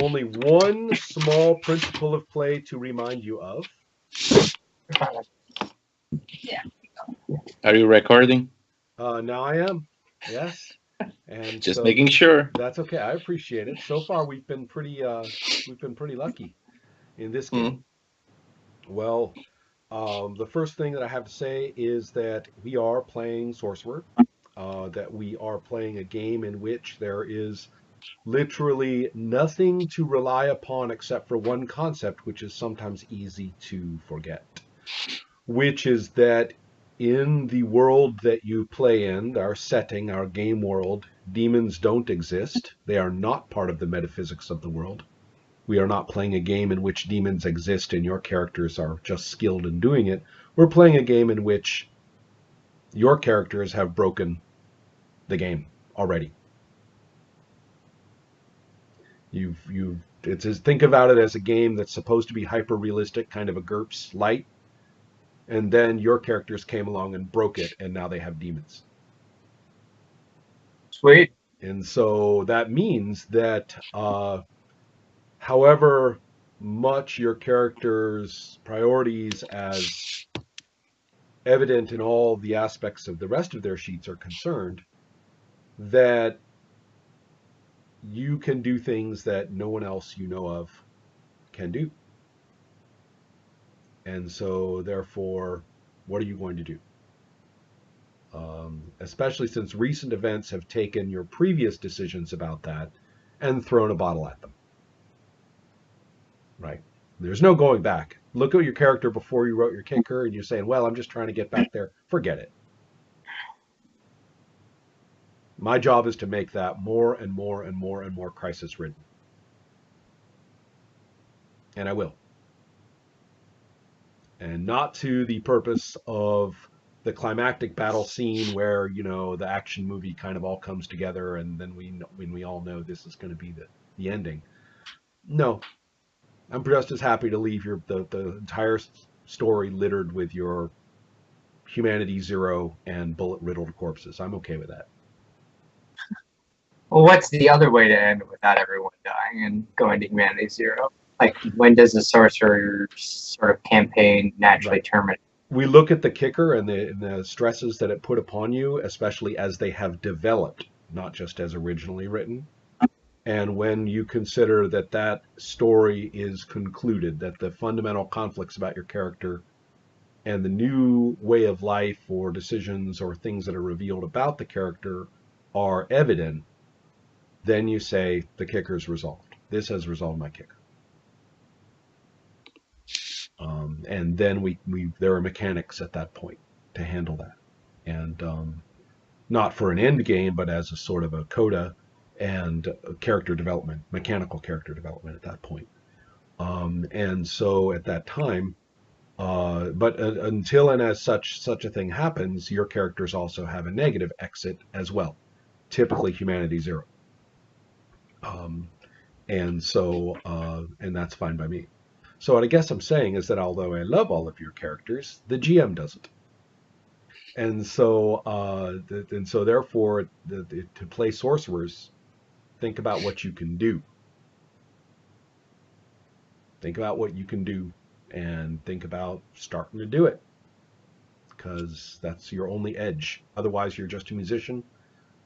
Only one small principle of play to remind you of. Yeah. Are you recording? Now I am. Yes. And Just so making sure. that's okay. I appreciate it. So far we've been pretty lucky in this game. Mm. Well, the first thing that I have to say is that we are playing Sorcerer, that we are playing a game in which there is literally nothing to rely upon except for one concept, which is sometimes easy to forget, which is that in the world that you play in, our setting, our game world, demons don't exist. They are not part of the metaphysics of the world. We are not playing a game in which demons exist and your characters are just skilled in doing it. We're playing a game in which your characters have broken the game already. Think about it as a game that's supposed to be hyper realistic, kind of a GURPS light, and then your characters came along and broke it, and now they have demons. Sweet. And so that means that however much your character's priorities as evident in all the aspects of the rest of their sheets are concerned, that you can do things that no one else you know of can do. And so, therefore, what are you going to do? Especially since recent events have taken your previous decisions about that and thrown a bottle at them. Right? There's no going back. Look at your character before you wrote your kicker and you're saying, well, I'm just trying to get back there. Forget it. My job is to make that more and more and more and more crisis ridden. And I will. And not to the purpose of the climactic battle scene where, you know, the action movie kind of all comes together and then when we all know this is going to be the ending. No, I'm just as happy to leave the entire story littered with your humanity zero and bullet riddled corpses. I'm okay with that. Well, what's the other way to end without everyone dying and going to humanity zero? Like, when does the sorcerer sort of campaign naturally terminate? We look at the kicker and the stresses that it put upon you, especially as they have developed, not just as originally written. And when you consider that that story is concluded, that the fundamental conflicts about your character and the new way of life or decisions or things that are revealed about the character are evident, then you say the kicker's resolved. This has resolved my kicker. And then there are mechanics at that point to handle that. And not for an end game, but as a sort of a coda and character development, mechanical character development at that point. And so at that time, but until and as such a thing happens, your characters also have a negative exit as well, typically humanity zero. And so, and that's fine by me. So what I guess I'm saying is that although I love all of your characters, the GM doesn't. And so, therefore, to play sorcerers, think about what you can do. Think about what you can do, and think about starting to do it, because that's your only edge. Otherwise, you're just a musician.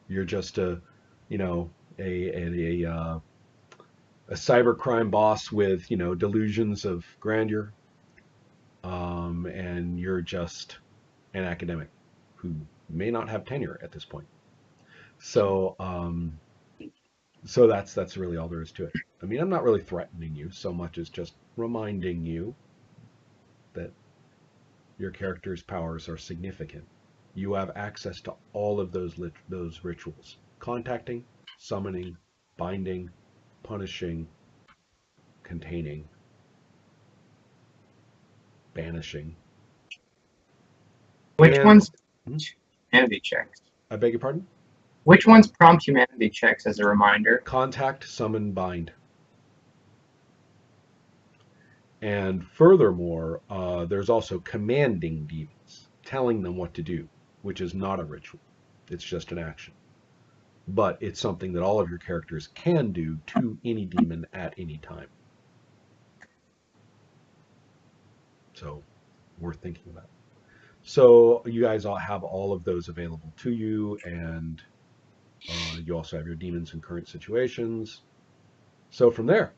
You're just a, you know, a cybercrime boss with, you know, delusions of grandeur, and you're just an academic who may not have tenure at this point. So, so that's really all there is to it. I mean, I'm not really threatening you so much as just reminding you that your character's powers are significant. You have access to all of those rituals: contacting, summoning, binding, punishing, containing, banishing. Which And ones humanity checks? I beg your pardon? Which ones prompt humanity checks as a reminder? Contact, summon, bind. And furthermore, there's also commanding demons, telling them what to do, which is not a ritual. It's just an action. but it's something that all of your characters can do to any demon at any time. So, worth thinking about. So you guys all have all of those available to you, and you also have your demons in current situations. So from there,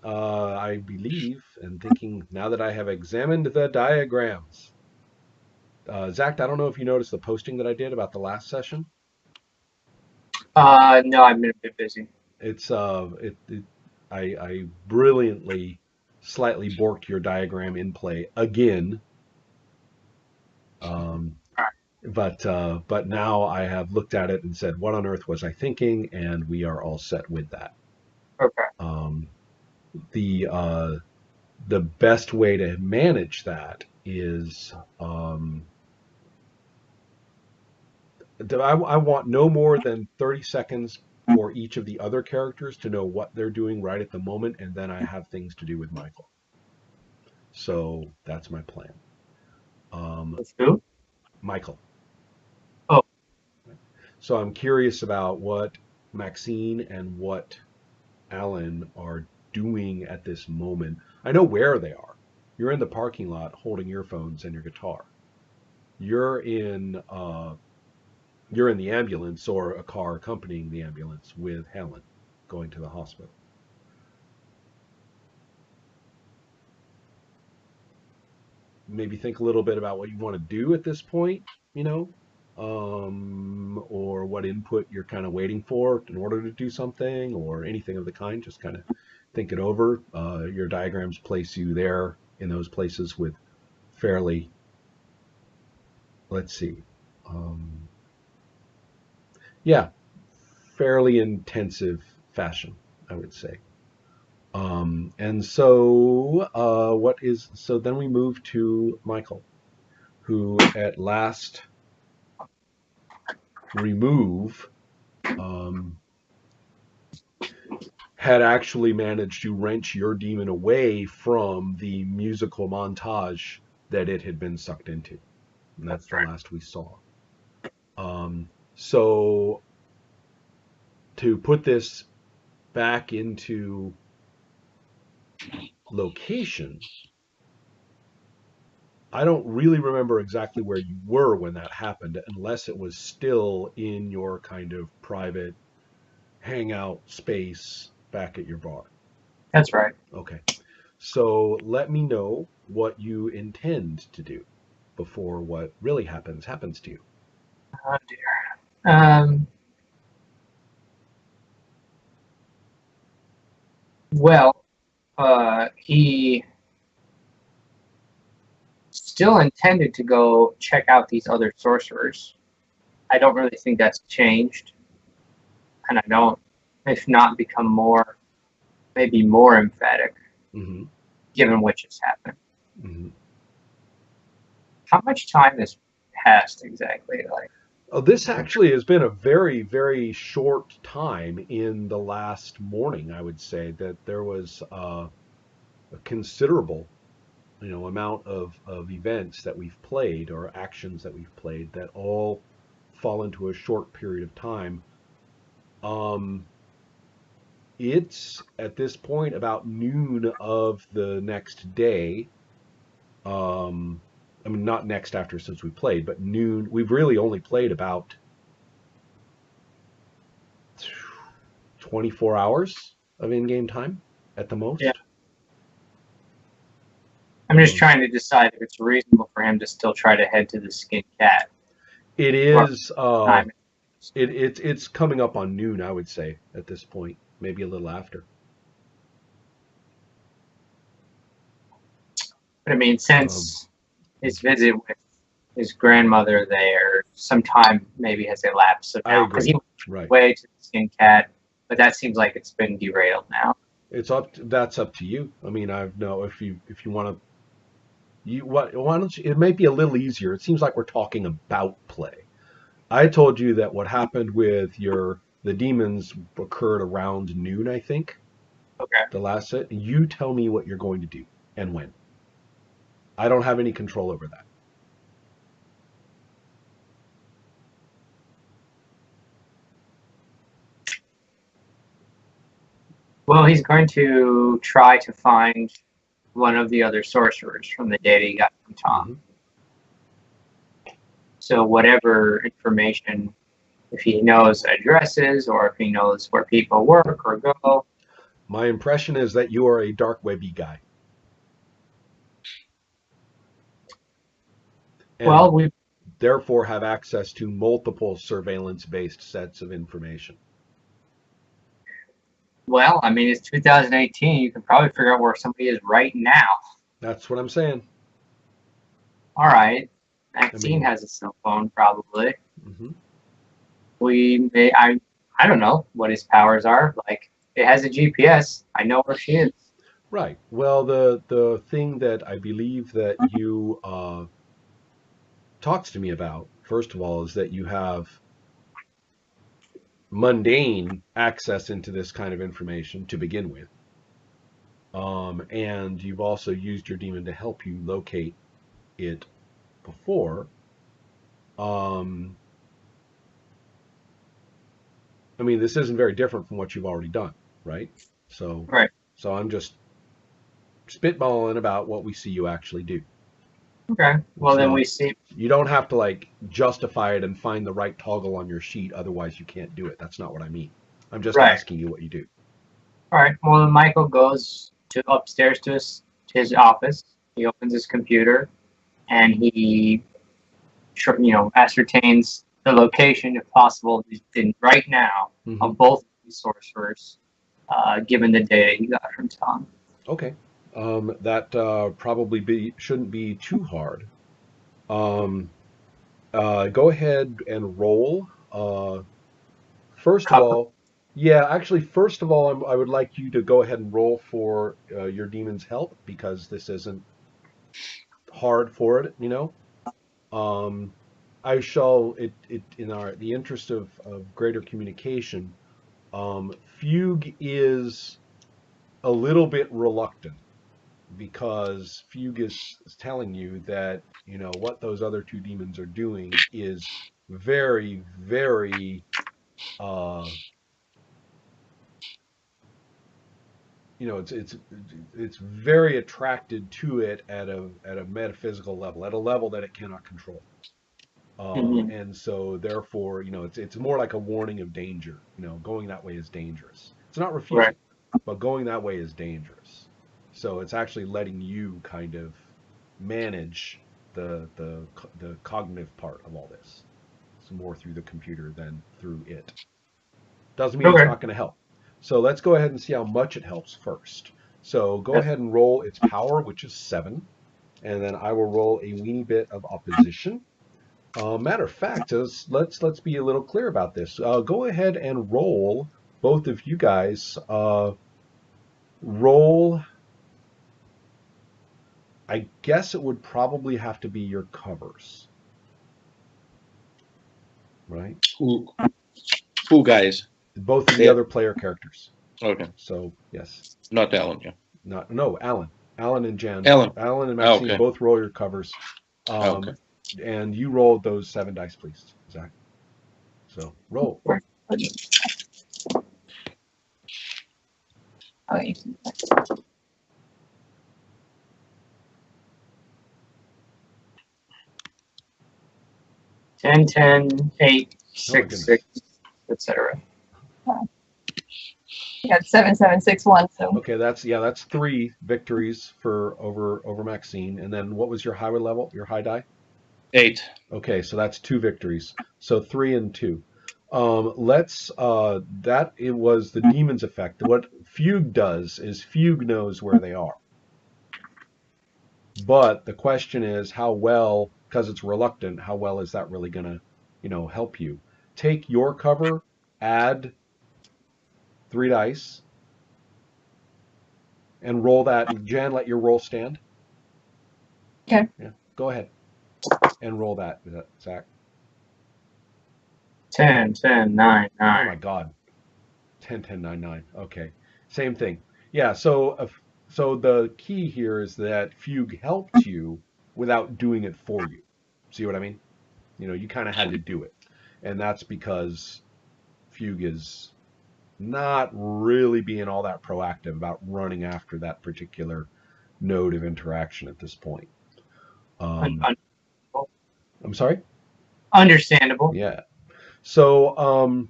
I believe, and thinking now that I have examined the diagrams, Zach, I don't know if you noticed the posting that I did about the last session. No, I've been a bit busy. It's I brilliantly slightly borked your diagram in play again. But now I have looked at it and said, what on earth was I thinking? And we are all set with that. Okay. The the best way to manage that is I want no more than 30 seconds for each of the other characters to know what they're doing right at the moment, and then I have things to do with Michael. So that's my plan. With who? Michael. Oh. So I'm curious about what Maxine and what Alan are doing at this moment. I know where they are. You're in the parking lot holding earphones and your guitar. You're in the ambulance or a car accompanying the ambulance with Helen going to the hospital. Maybe think a little bit about what you want to do at this point, or what input you're kind of waiting for in order to do something or anything of the kind. Just kind of think it over. Your diagrams place you there in those places with fairly, let's see, yeah, fairly intensive fashion, I would say. And so, so then we move to Michael, who at last remove had actually managed to wrench your demon away from the musical montage that it had been sucked into. And that's the last we saw. So to put this back into location, I don't really remember exactly where you were when that happened, unless it was still in your kind of private hangout space back at your bar. That's right. Okay. So let me know what you intend to do before what really happens to you. Oh dear. Well, he still intended to go check out these other sorcerers. I don't really think that's changed. And I don't, if not, become maybe more emphatic, Mm-hmm. given what just happened. Mm-hmm. How much time has passed exactly? Oh, this actually has been a very, very short time in the last morning. I would say that there was a considerable, amount of events that we've played or actions that we've played that all fall into a short period of time. It's at this point about noon of the next day. I mean, not next after since we played, but noon. We've really only played about 24 hours of in-game time at the most. Yeah. I'm just trying to decide if it's reasonable for him to still try to head to the Skin Cat. It is. It's coming up on noon, I would say, at this point, maybe a little after. But I mean, since his visit with his grandmother there, some time maybe has elapsed. So now, because he went away to the Skin Cat, but that seems like it's been derailed now. That's up to you. I mean, I know if you want to, why don't you? It might be a little easier. It seems like we're talking about play. I told you that what happened with the demons occurred around noon, I think. Okay. The last set. You tell me what you're going to do and when. I don't have any control over that. Well, he's going to try to find one of the other sorcerers from the data he got from Tom. Mhm. So whatever information, if he knows addresses or if he knows where people work or go. My impression is that you are a dark webby guy. And Well, we therefore have access to multiple surveillance-based sets of information. I mean, it's 2018. You can probably figure out where somebody is right now. That's what I'm saying. All right, I Maxine mean, has a cell phone, probably. mhm. We may. I don't know what his powers are. Like, it has a GPS. I know where she is. Right. Well, the thing that I believe that you talks to me about, first of all, is that you have mundane access into this kind of information to begin with. And you've also used your demon to help you locate it before. Um, I mean, this isn't very different from what you've already done, right? So, Right. so I'm just spitballing about what we see you actually do. Okay. Well, It's then not, we see. you don't have to like justify it and find the right toggle on your sheet, otherwise you can't do it. That's not what I mean. I'm just Right. asking you what you do. All right. Well, then Michael goes to upstairs to his office. He opens his computer and he, ascertains the location, if possible, right now Hmm. of both of these sorcerers, given the data he got from Tom. Okay. That probably shouldn't be too hard. Um, go ahead and roll. First of Cover. all, yeah, actually, first of all, I would like you to go ahead and roll for your demon's help because this isn't hard for it, you know. Um, I shall it in the interest of greater communication. Fugue is a little bit reluctant because Fugue is telling you that what those other two demons are doing is very, very uh, it's very attracted to it at a metaphysical level, at a level that it cannot control. Mm-hmm. And so therefore, it's more like a warning of danger. Going that way is dangerous. It's not Right. refusing, but going that way is dangerous. So it's actually letting you kind of manage the cognitive part of all this. It's more through the computer than through it. Doesn't mean it's Okay. not going to help. So let's go ahead and see how much it helps first. So go Yes. ahead and roll its power, which is 7, and then I will roll a weeny bit of opposition. Matter of fact, let's be a little clear about this. Go ahead and roll, both of you guys. Roll. I guess it would probably have to be your covers, right? Who guys? Both of the The, other player characters. okay, So yes, not Alan. Yeah, no, Alan, and Jan, Alan. Alan and Ah, Maxine okay, both roll your covers, okay. and you rolled those 7 dice, please, Zach. So roll. Okay. 10, 10, 8, Oh my 6, goodness. 6, etc. I got 7761. So Okay, that's 3 victories for over Maxine, and then what was your high level? Your high die? 8. Okay, so that's 2 victories. So 3 and 2. That it was the demon's effect. What Fugue does is Fugue knows where they are. But the question is how well, because it's reluctant, how well is that really gonna, help you? Take your cover, add 3 dice, and roll that. Jan, let your roll stand. okay. Yeah, go ahead and roll that. Is that Zach? 10, 10, 9, Oh 9. my God. 10, 10, 9, 9. Okay. Same thing. Yeah. So the key here is that Fugue helped you without doing it for you. See what I mean? You kind of had to do it. And that's because Fugue is not really being all that proactive about running after that particular node of interaction at this point. I'm sorry? Understandable. Yeah. So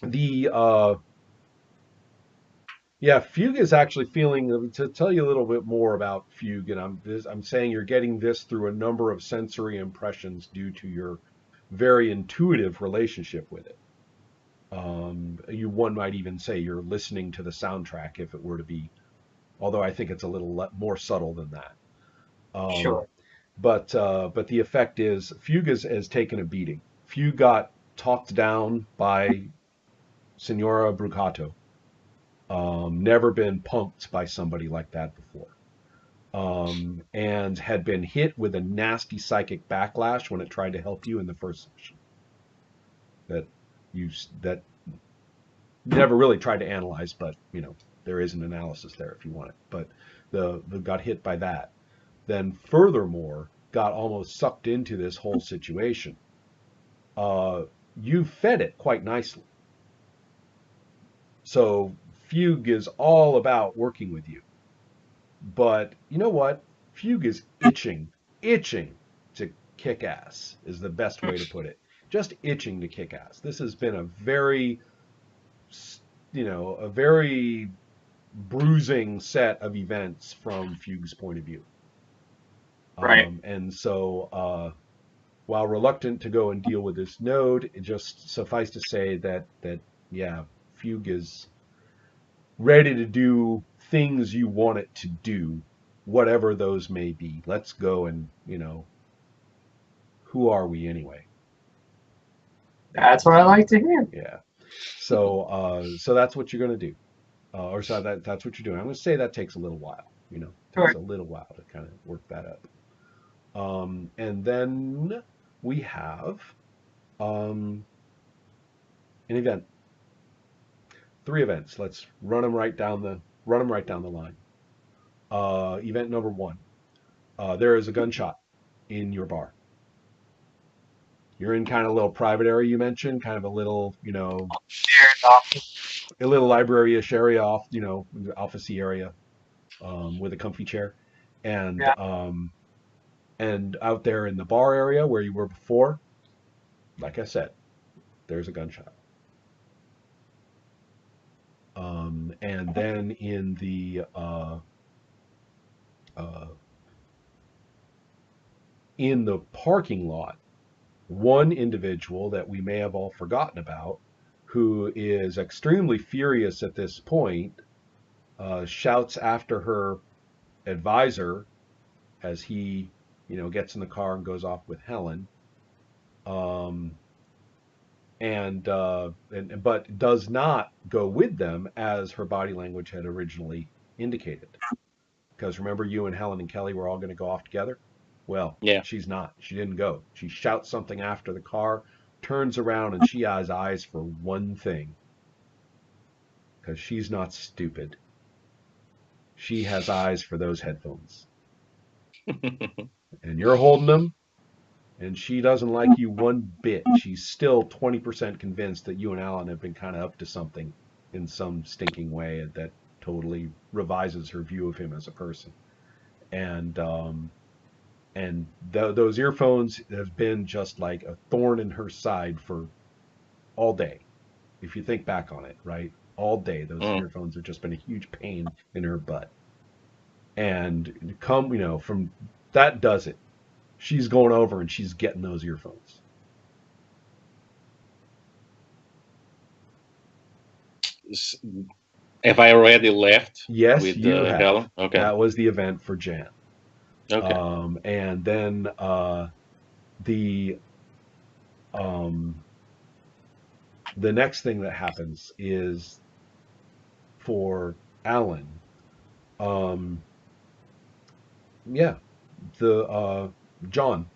the yeah, Fugue is actually feeling, to tell you a little bit more about Fugue, and I'm saying you're getting this through a number of sensory impressions due to your very intuitive relationship with it. One might even say you're listening to the soundtrack if it were to be, although I think it's a little more subtle than that. Um, Sure. but the effect is Fugue has taken a beating. Fugue got talked down by Senora Brucato. Never been punked by somebody like that before. And had been hit with a nasty psychic backlash when it tried to help you in the first session. That never really tried to analyze, but there is an analysis there if you want it. But the got hit by that. Then furthermore got almost sucked into this whole situation. You fed it quite nicely. So Fugue is all about working with you. But you know what? Fugue is itching to kick ass, is the best way to put it. Just itching to kick ass. This has been a very bruising set of events from Fugue's point of view. Right. And so while reluctant to go and deal with this node, it just suffice to say that yeah, Fugue is ready to do things you want it to do, whatever those may be. Let's go and, who are we anyway? That's what I like to hear. Yeah. So that's what you're going to do. That's what you're doing. I'm going to say that takes a little while, takes a little while to kind of work that up. And then we have an event. 3 events. Let's run them right down the line. Event number 1. There is a gunshot in your bar. You're in kind of a little private area you mentioned, kind of a little, a little library-ish area off, office-y area, with a comfy chair. And Yeah. And out there in the bar area where you were before, like I said, there's a gunshot. And then in the parking lot, one individual that we may have all forgotten about, who is extremely furious at this point, shouts after her advisor as he, gets in the car and goes off with Helen. But does not go with them as her body language had originally indicated. Because remember, you and Helen and Kelly were all going to go off together? Well, Yeah. she's not. She didn't go. She shouts something after the car, turns around, and she has eyes for one thing. Because she's not stupid. She has eyes for those headphones. And you're holding them, and she doesn't like you one bit. She's still 20% convinced that you and Alan have been kind of up to something in some stinking way that totally revises her view of him as a person. And those earphones have been just like a thorn in her side for all day. If you think back on it, right? All day, those earphones have just been a huge pain in her butt. And from that does it. She's going over and she's getting those earphones. Have I already left? Yes, with you have. Helen? Okay. That was the event for Jan. Okay. And then the next thing that happens is for Alan. The John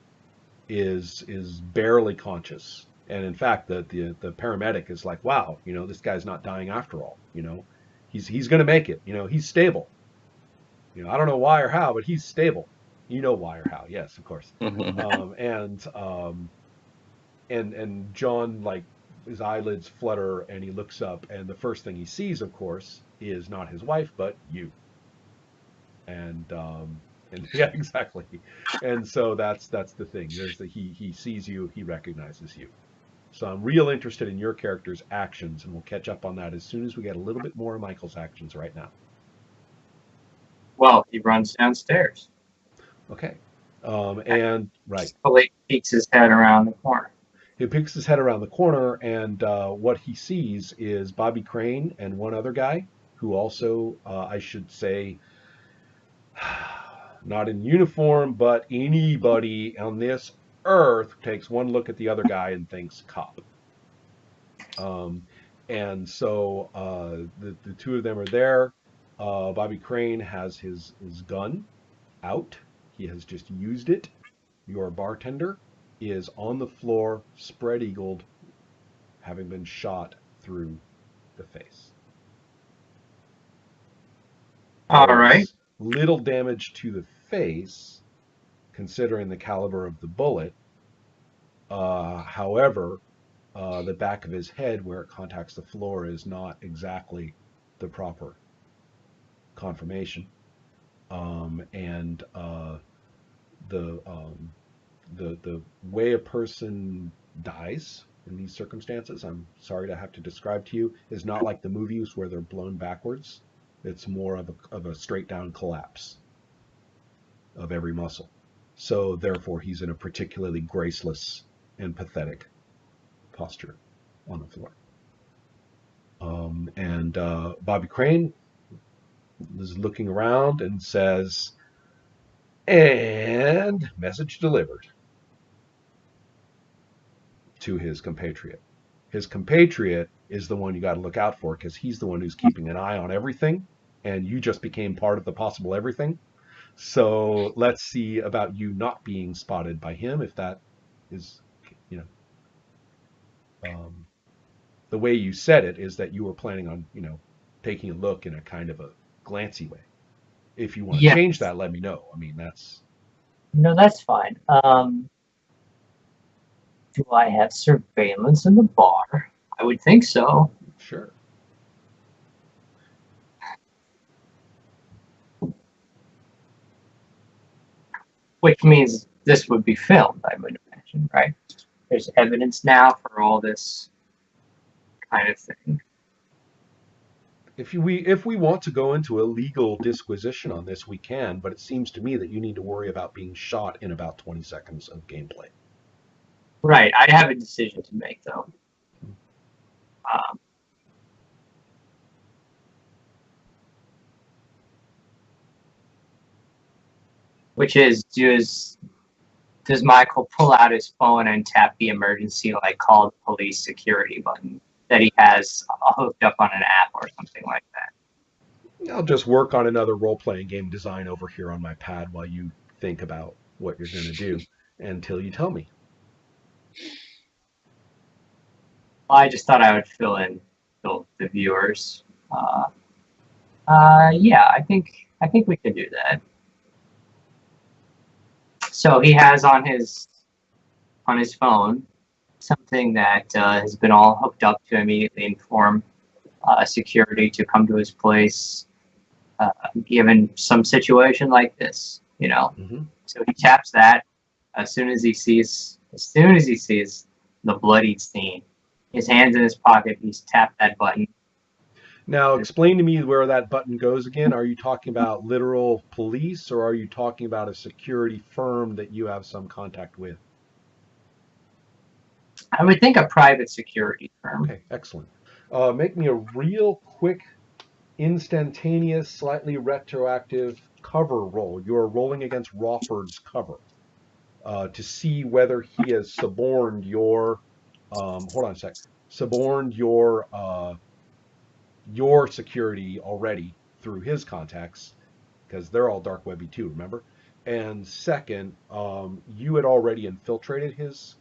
is barely conscious, and in fact, the paramedic is like, "Wow, this guy's not dying after all. He's going to make it. He's stable. I don't know why or how, but he's stable. Why or how? Yes, of course." And John his eyelids flutter, and he looks up, and the first thing he sees, of course, is not his wife, but you. And yeah, exactly. And so that's the thing. There's the he sees you, he recognizes you. So I'm real interested in your character's actions, and we'll catch up on that as soon as we get a little bit more of Michael's actions right now. Well, he runs downstairs. Okay. And right. Police peeks his head around the corner. He peeks his head around the corner, and what he sees is Bobby Crane and one other guy who also, I should say, not in uniform, but anybody on this earth takes one look at the other guy and thinks cop. Um, and so the two of them are there. Bobby Crane has his gun out. He has just used it. Your bartender is on the floor, spread eagled, having been shot through the face. All There right. is little damage to the face, considering the caliber of the bullet. However, the back of his head, where it contacts the floor, is not exactly the proper conformation. And the the way a person dies in these circumstances, I'm sorry to have to describe to you, is not like the movies where they're blown backwards. It's more of a straight down collapse of every muscle. So therefore, he's in a particularly graceless and pathetic posture on the floor. And Bobby Crane is looking around and says, "And message delivered," to his compatriot. His compatriot is the one you got to look out for, because he's the one who's keeping an eye on everything, and you just became part of the possible everything. So let's see about you not being spotted by him, if that is, you know, the way you said it is that you were planning on, taking a look in a kind of a glancy way. If you want to Yeah. change that, let me know. I mean, that's No, that's fine. Do I have surveillance in the bar? I would think so. sure. Which means this would be filmed, I would imagine, right? There's evidence now for all this kind of thing. If we want to go into a legal disquisition on this, we can, but it seems to me that you need to worry about being shot in about 20 seconds of gameplay. Right. I have a decision to make, though. Which is, does Michael pull out his phone and tap the emergency, like, call the police security button that he has hooked up on an app or something like that? I'll just work on another role-playing game design over here on my pad while you think about what you're going to do until you tell me. I just thought I would fill the viewers. Yeah, I think we could do that. So he has on his phone something that has been all hooked up to immediately inform security to come to his place, given some situation like this, Mm-hmm. So he taps that as soon as he sees the bloodied scene. His hands in his pocket. He's tapped that button. Now, explain to me where that button goes again. Are you talking about literal police, or are you talking about a security firm that you have some contact with? I would think a private security firm. Okay, excellent. Make me a real quick, instantaneous, slightly retroactive cover roll. You're rolling against Rawford's cover to see whether he has suborned your. Hold on a sec. Suborned your security already through his contacts, because they're all dark webby too, remember? And second, you had already infiltrated his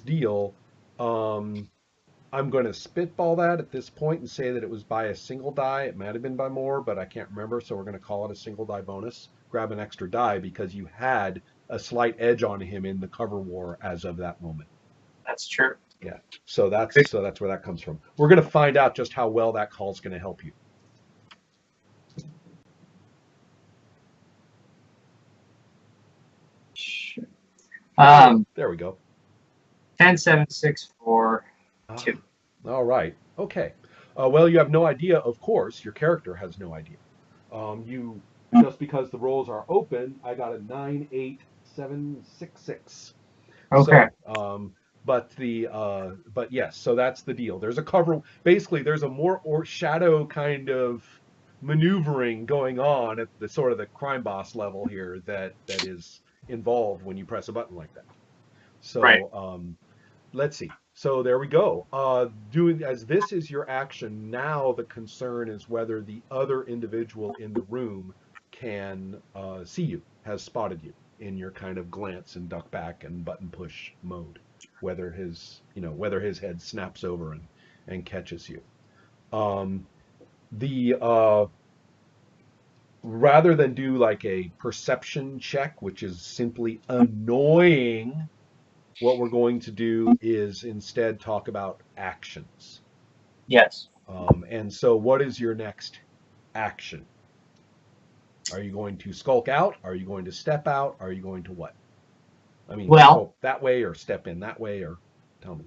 deal. I'm going to spitball that at this point and say that it was by a single die. It might have been by more, but I can't remember, so we're going to call it a single die bonus. Grab an extra die because you had a slight edge on him in the cover war as of that moment. That's true. Yeah. So that's where that comes from. We're going to find out just how well that call is going to help you. Sure. There we go. 10, 7, 6, 4, 2. All right. Okay. Well, you have no idea, of course. Your character has no idea. You just because the rolls are open, I got a 9, 8, 7, 6, 6. Okay. So, but yes, so that's the deal. There's a cover. Basically, there's a more or shadow kind of maneuvering going on at the sort of the crime boss level here that is involved when you press a button like that. Right. So, let's see. So there we go. Doing as this is your action, now the concern is whether the other individual in the room can see you, has spotted you in your kind of glance and duck back and button push mode. Whether his head snaps over and catches you. Um, the Rather than do like a perception check, which is simply annoying, what we're going to do is instead talk about actions. Yes. And so, what is your next action? Are you going to skulk out? Are you going to step out? Are you going to what? I mean, Well, skulk that way or step in that way, or tell me.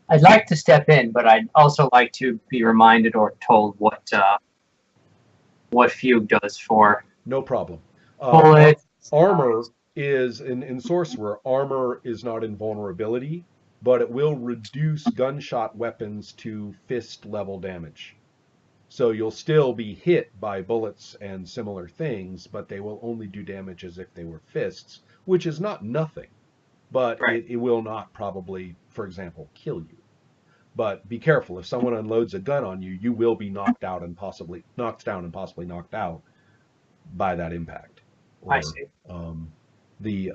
I'd like to step in, but I'd also like to be reminded or told what Fugue does for No problem. bullets. Armor is in Sorcerer. Armor is not invulnerability, but it will reduce gunshot weapons to fist level damage. So you'll still be hit by bullets and similar things, but they will only do damage as if they were fists, which is not nothing, but Right. it will not probably, for example, kill you. But be careful. If someone unloads a gun on you, you will be knocked down and possibly knocked out by that impact. I Or see. the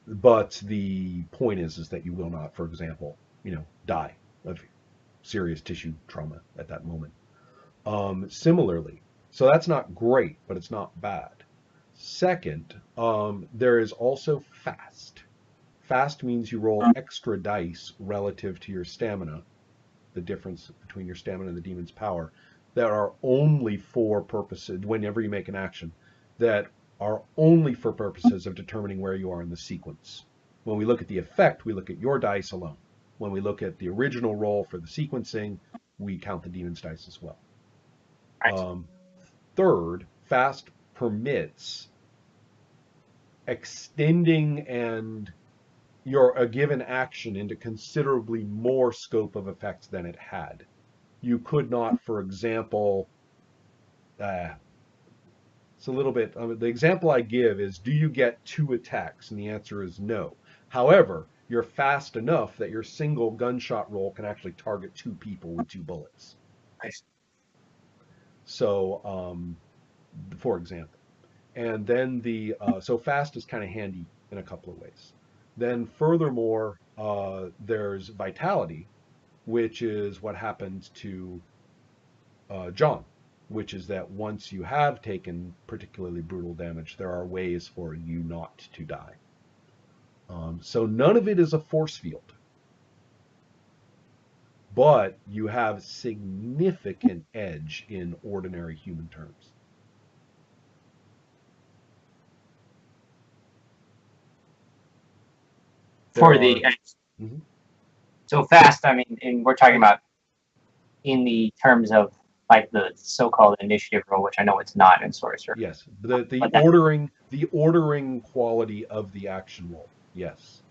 but the point is that you will not, for example, die of serious tissue trauma at that moment. Similarly, so that's not great, but it's not bad. Second, there is also fast. Fast means you roll extra dice relative to your stamina, the difference between your stamina and the demon's power, that are only for purposes, whenever you make an action, that are only for purposes of determining where you are in the sequence. When we look at the effect, we look at your dice alone. When we look at the original roll for the sequencing, we count the demon's dice as well. Right. Third, fast permits extending a given action into considerably more scope of effects than it had. You could not, for example, it's a little bit. The example I give is, do you get 2 attacks? And the answer is no. However, you're fast enough that your single gunshot roll can actually target 2 people with 2 bullets. Nice. So, for example, and then so fast is kind of handy in a couple of ways. Then furthermore, there's vitality, which is what happened to John, which is that once you have taken particularly brutal damage, there are ways for you not to die. So none of it is a force field, but you have significant edge in ordinary human terms. For the Mhm. so fast, I mean, and we're talking about in the terms of like the so-called initiative roll, which I know it's not in Sorcerer. Yes, the ordering quality of the action roll. Yes.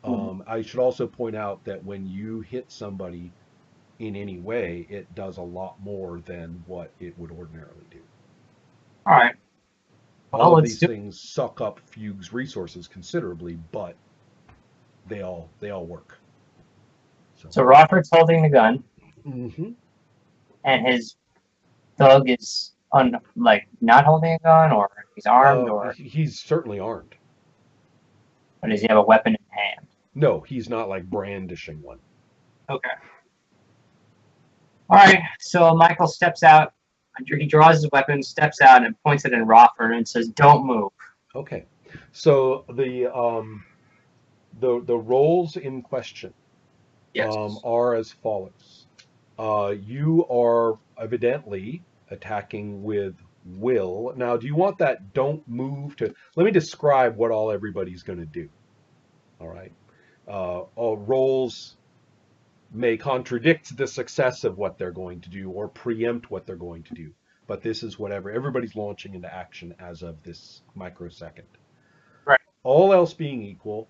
I should also point out that when you hit somebody in any way, it does a lot more than what it would ordinarily do. All right. All of these things suck up Fugue's resources considerably, but they all work. So Rockford's holding the gun, Mm-hmm. and his thug is not holding a gun, or he's armed, or He's certainly armed. Or does he have a weapon in hand? No, he's not like brandishing one. Okay. All right. So Michael steps out. He draws his weapon, steps out, and points it in Rockford and says, "Don't move." Okay. So the roles in question Yes. are as follows. You are evidently attacking with will. Now, do you want that don't move to... Let me describe what all everybody's going to do. All right. All rolls may contradict the success of what they're going to do or preempt what they're going to do. But this is whatever everybody's launching into action as of this microsecond. Right. All else being equal,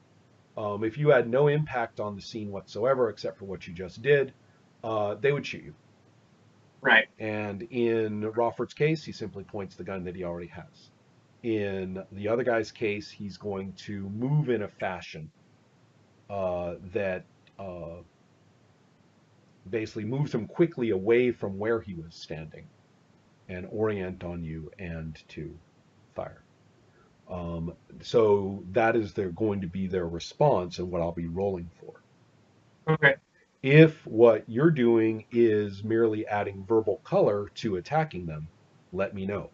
if you had no impact on the scene whatsoever, except for what you just did, they would shoot you. Right. And in Rawford's case, he simply points the gun that he already has. In the other guy's case, he's going to move in a fashion that basically moves him quickly away from where he was standing and orient on you and to fire. So that is going to be their response and what I'll be rolling for. Okay. If what you're doing is merely adding verbal color to attacking them, let me know.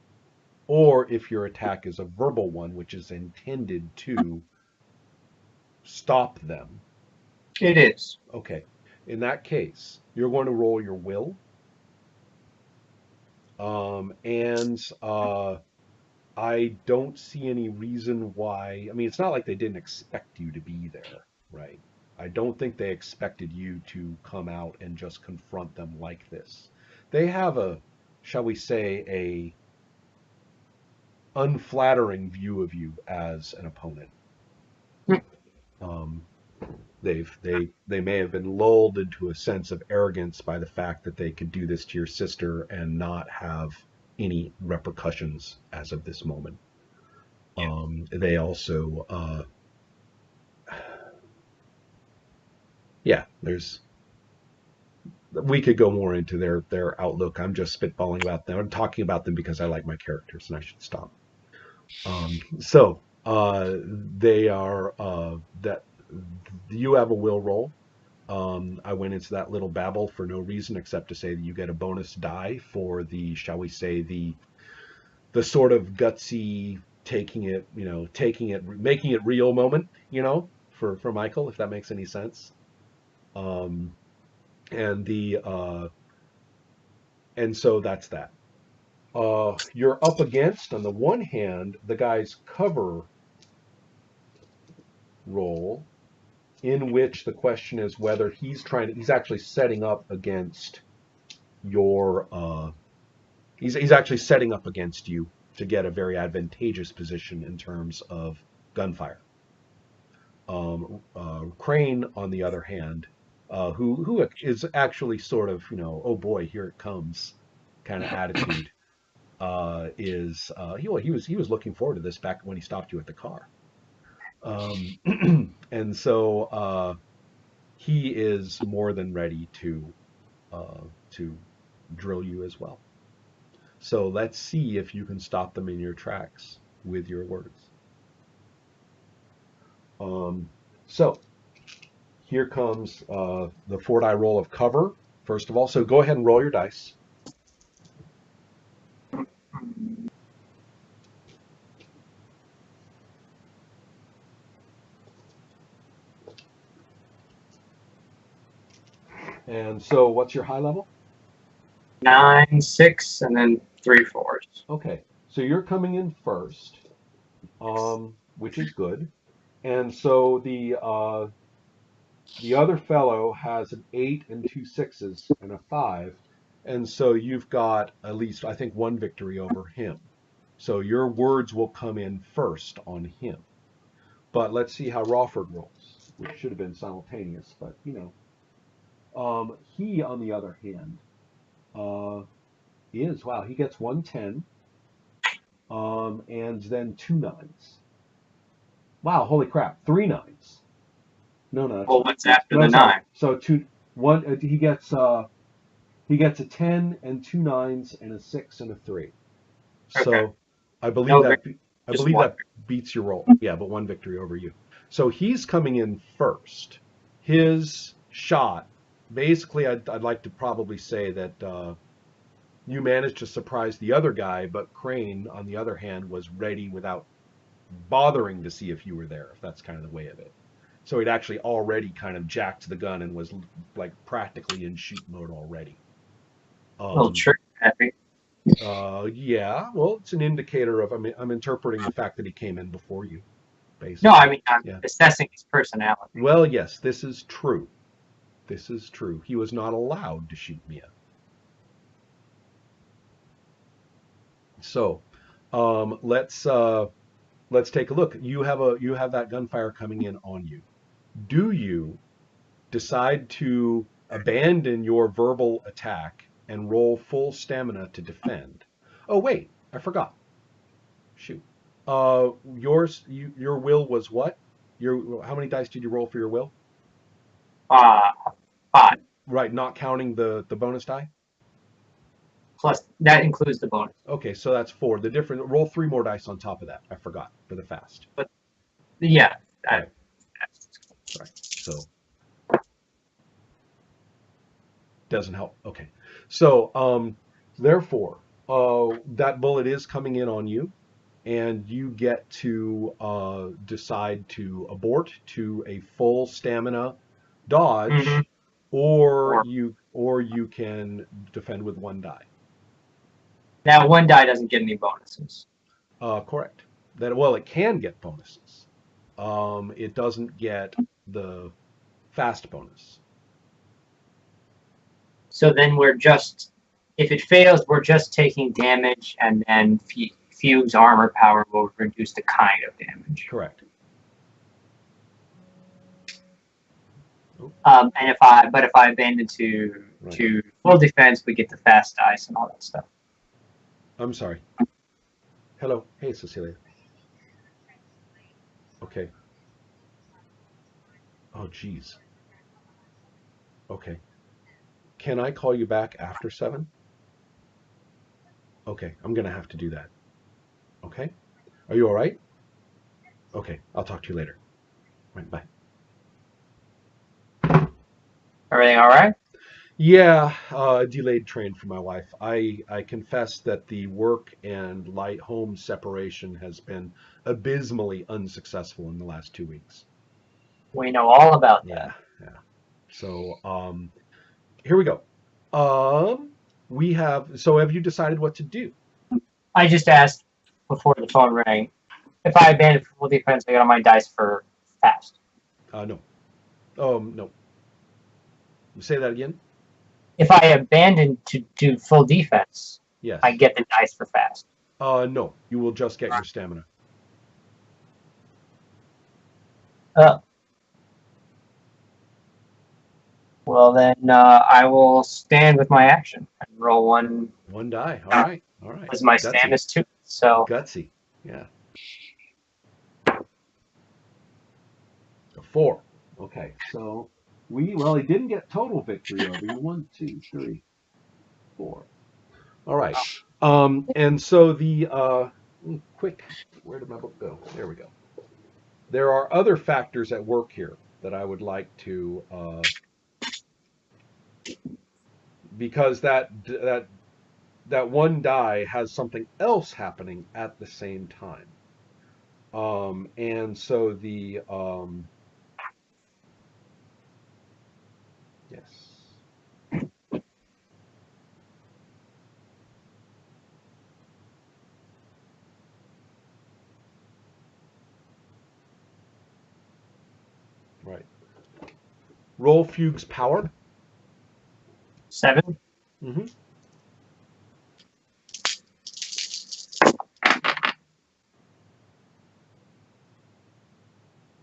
Or if your attack is a verbal one, which is intended to stop them. It is. Okay. In that case, you're going to roll your will. I don't see any reason why. I mean, it's not like they didn't expect you to be there, right? I don't think they expected you to come out and just confront them like this. They have a, shall we say, a unflattering view of you as an opponent. Um, they may have been lulled into a sense of arrogance by the fact that they could do this to your sister and not have any repercussions as of this moment. They also, we could go more into their outlook. I'm just spitballing about them. I'm talking about them because I like my characters, and I should stop. They are that you have a will roll. I went into that little babble for no reason except to say that you get a bonus die for the, shall we say, the sort of gutsy taking it, making it real moment, for Michael, if that makes any sense. And so that's that. You're up against, on the one hand, the guy's cover roll, in which the question is whether he's actually setting up against your, he's actually setting up against you to get a very advantageous position in terms of gunfire. Crane, on the other hand, who is actually sort of, oh boy, here it comes kind of attitude, he was looking forward to this back when he stopped you at the car. And so he is more than ready to drill you as well. So let's see if you can stop them in your tracks with your words. So here comes the 4-die roll of cover, first of all. So go ahead and roll your dice. And so what's your high level? 9, 6, and then 3 4s. Okay, so you're coming in first, which is good. And so the other fellow has an 8 and 2 6s and a 5. And so you've got at least, I think, one victory over him. So your words will come in first on him. But let's see how Rawford rolls, which should have been simultaneous, but he, on the other hand, he gets 110, and then 2 9s. Wow, holy crap, 3 9s. No, Well, what's after the 9? So he gets a 10 and 2 9s and a 6 and a 3. So Okay. I believe that beats your roll. Yeah, but one victory over you. So he's coming in first. His shot, basically, I'd like to probably say that you managed to surprise the other guy, but Crane, on the other hand, was ready without bothering to see if you were there, if that's kind of the way of it. So he'd actually already kind of jacked the gun and was like practically in shoot mode already. A little trick happy. Yeah, well, it's an indicator of, I'm interpreting the fact that he came in before you, basically. No, I mean, I'm Yeah. assessing his personality. Well, yes, this is true. This is true. He was not allowed to shoot Mia. So, let's take a look. You have that gunfire coming in on you. Do you decide to abandon your verbal attack and roll full stamina to defend? Oh wait, I forgot. Shoot. Your will was what? How many dice did you roll for your will? 5. Right, not counting the bonus die. Plus, that includes the bonus. Okay, so that's 4. The different roll 3 more dice on top of that. I forgot for the fast. But yeah, Right. Right. So doesn't help. Okay. So therefore, that bullet is coming in on you, and you get to decide to abort to a full stamina dodge, Mhm. or you can defend with 1 die. Now, 1 die doesn't get any bonuses. Correct. Well, it can get bonuses. It doesn't get the fast bonus. So then if it fails, we're just taking damage, and then Fugue's armor power will reduce the kind of damage. Correct. And if I abandon to full defense, we get the fast dice and all that stuff. I'm sorry. Hello. Hey, Cecilia. Okay. Oh, geez. Okay. Can I call you back after 7? Okay, I'm going to have to do that. Okay? Are you all right? Okay, I'll talk to you later. Right, bye. Everything all right? Yeah, delayed train for my wife. I confess that the work and light home separation has been abysmally unsuccessful in the last 2 weeks. We know all about that. Yeah. So, here we go. So have you decided what to do? I just asked before the phone rang. If I abandon full defense, I got on my dice for fast. No. No. Say that again? If I abandon to do full defense, Yes. I get the dice for fast. No. You will just get your stamina. Well, then I will stand with my action and roll 1. 1 die. All right. Because my stamina is 2. So Gutsy. Yeah. A 4. Okay. So he didn't get total victory over you. 1, 2, 3, 4. All right. And so quick, where did my book go? There we go. There are other factors at work here that I would like to, because that 1 die has something else happening at the same time. And so yes. Right. Roll Fugue's power. 7. Mm-hmm.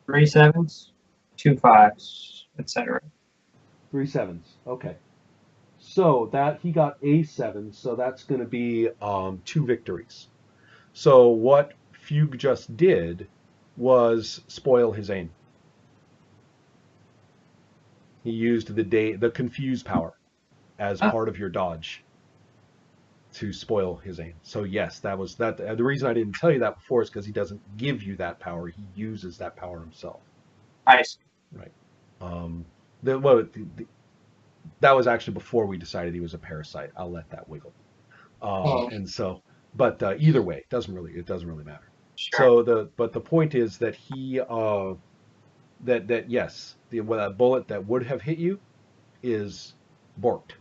Three 7s, 2 5s, etc. 3 7s. Okay. So that he got a 7, so that's going to be 2 victories. So what Fugue just did was spoil his aim. He used the confuse power as part of your dodge to spoil his aim. So yes, that was that. The reason I didn't tell you that before is because he doesn't give you that power. He uses that power himself. I see. Right. That was actually before we decided he was a parasite. I'll let that wiggle. And so, but either way, it doesn't really matter. Sure. So the point is that he that yes, that bullet that would have hit you is borked.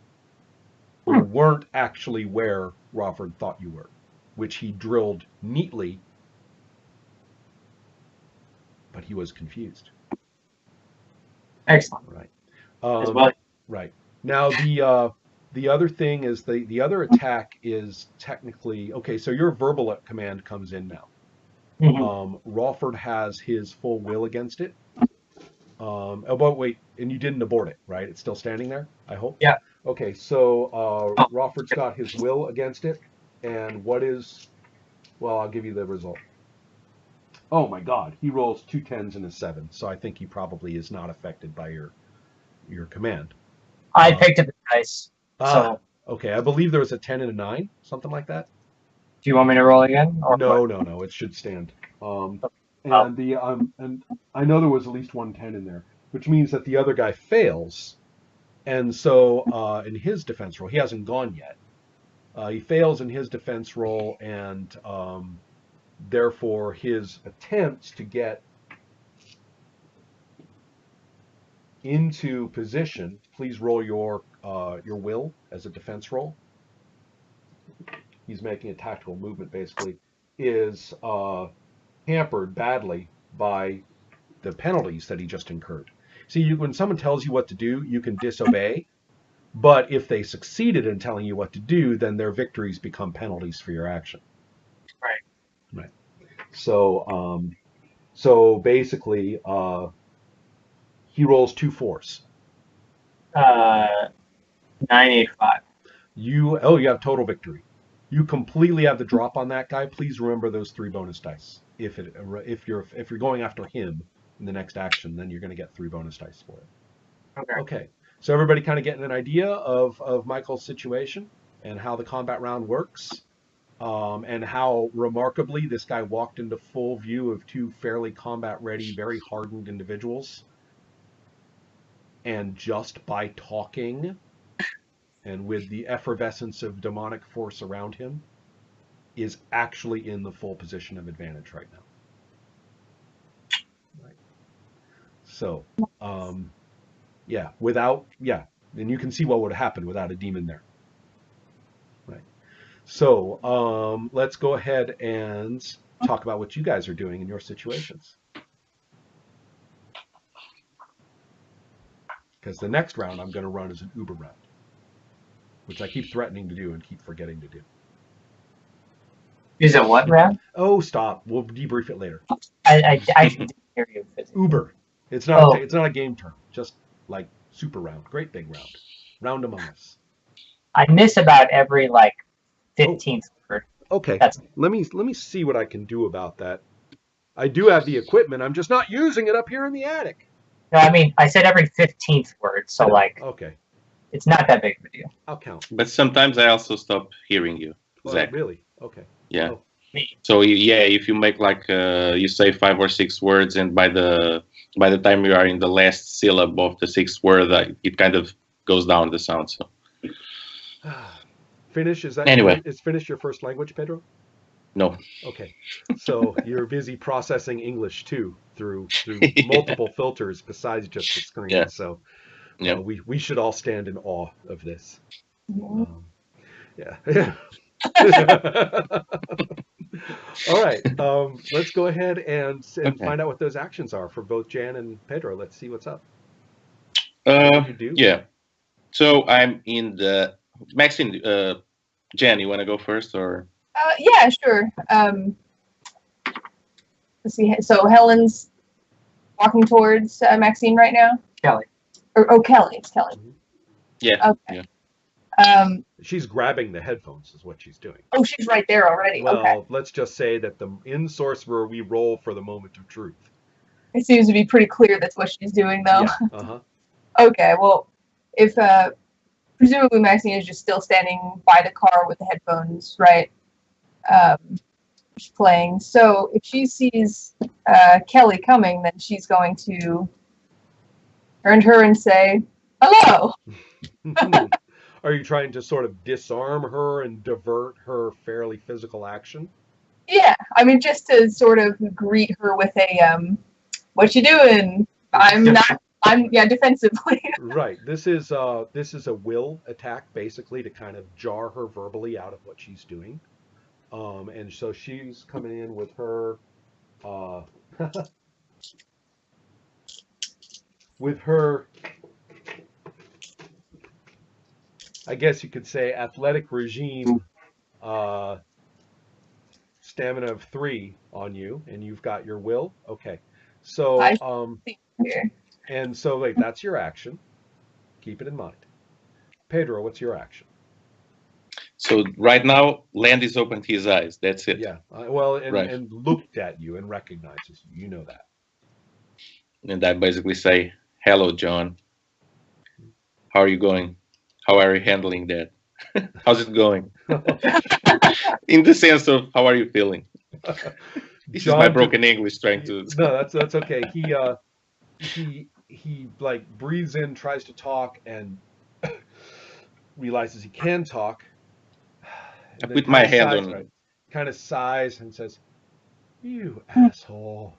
You weren't actually where Rawford thought you were, which he drilled neatly, but he was confused. Excellent. Right. As well. Right. Now the other thing is the other attack is technically okay. So your verbal command comes in now. Rawford has his full will against it. Oh, but wait, and you didn't abort it, right? It's still standing there, I hope? Yeah. Okay, so Rawford's got his will against it, and what is, well, I'll give you the result. Oh my God, he rolls 2 10s and a 7, so I think he probably is not affected by your command. I picked up the dice. So okay, I believe there was a 10 and a 9, something like that. do you want me to roll again? Or No, it should stand. And I know there was at least one 10 in there, which means that the other guy fails. And so in his defense roll, he hasn't gone yet. He fails in his defense roll, and therefore his attempts to get into position. Please roll your will as a defense roll. He's making a tactical movement, basically, is hampered badly by the penalties that he just incurred. See, when someone tells you what to do, you can disobey. But if they succeeded in telling you what to do, then their victories become penalties for your action. Right. So, so basically, he rolls 2 4s. 985. You have total victory. You completely have the drop on that guy. Please remember those 3 bonus dice. If you're going after him in the next action, then you're going to get 3 bonus dice for it. Okay. So everybody kind of getting an idea of Michael's situation and how the combat round works, and how remarkably this guy walked into full view of 2 fairly combat-ready, very hardened individuals, and just by talking and with the effervescence of demonic force around him, is actually in the full position of advantage right now. Right. So, then you can see what would have happened without a demon there. Right. So, let's go ahead and talk about what you guys are doing in your situations. Because the next round I'm going to run as an Uber round, which I keep threatening to do and keep forgetting to do. Is it what round? Oh, stop. We'll debrief it later. I didn't hear you. Uber. It's not a game term. Just like super round. Great big round. Round Among Us. I miss about every 15th word. Okay. Let me see what I can do about that. I do have the equipment. I'm just not using it up here in the attic. No, I mean, I said every 15th word, so okay. It's not that big of a deal. I'll count. But sometimes I also stop hearing you, Zach. Really? Okay. Yeah. Oh. So if you make you say 5 or 6 words, and by the time you are in the last syllable of the 6th word, it kind of goes down the sound. So. Finnish, is that anyway? Is Finnish your first language, Pedro? No. Okay. So you're busy processing English too through multiple filters besides just the screen. Yeah. So yeah. We should all stand in awe of this. Yeah. All right. Let's go ahead and find out what those actions are for both Jan and Pedro. Let's see what's up. What do you do? Yeah. So I'm in the Maxine. Jan, you want to go first, or? Yeah, sure. Let's see. So Helen's walking towards Maxine right now. Kelly. Kelly. It's Kelly. Mm-hmm. Yeah. Okay. Yeah. She's grabbing the headphones is what she's doing. Oh, she's right there already. Well, okay. Let's just say that in Sorcerer we roll for the moment of truth. It seems to be pretty clear that's what she's doing, though. Yeah. Uh-huh. Okay. Well, if presumably Maxine is just still standing by the car with the headphones, right? She's playing. So if she sees Kelly coming, then she's going to turn to her and say, "Hello." Are you trying to sort of disarm her and divert her fairly physical action? Yeah, I mean, just to sort of greet her with a "What you doing?" I'm not. I'm defensively. Right. This is a will attack basically to kind of jar her verbally out of what she's doing. And so she's coming in with her uh with her, I guess you could say, athletic regime uh stamina of 3 on you, and you've got your will. Okay. So I think here. and so wait, that's your action. Keep it in mind. Pedro, what's your action? So right now, Landy's opened his eyes. That's it. Yeah. Well, Right. and looked at you and recognizes you. You know that. And I basically say, "Hello, John. How are you going? How are you handling that? How's it going?" In the sense of, how are you feeling? This is my John broken English trying to. No, that's okay. He like breathes in, tries to talk, and realizes he can talk. I And then put my hand on. kind of sighs and says, "You asshole,"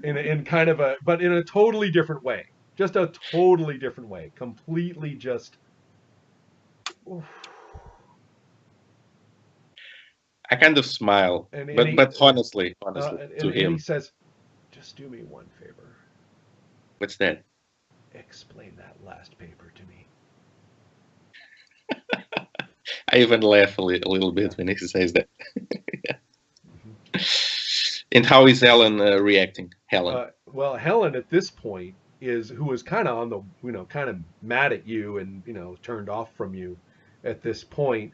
in kind of a, but in a totally different way. Just a totally different way. Completely just. Oof. I kind of smile, And but he, honestly to and he him. says, "Just do me one favor. What's that? Explain that last paper to me." I even laugh a little bit when he says that. And how is Helen reacting? Helen. Well, Helen at this point who was kind of on the, kind of mad at you and, turned off from you at this point,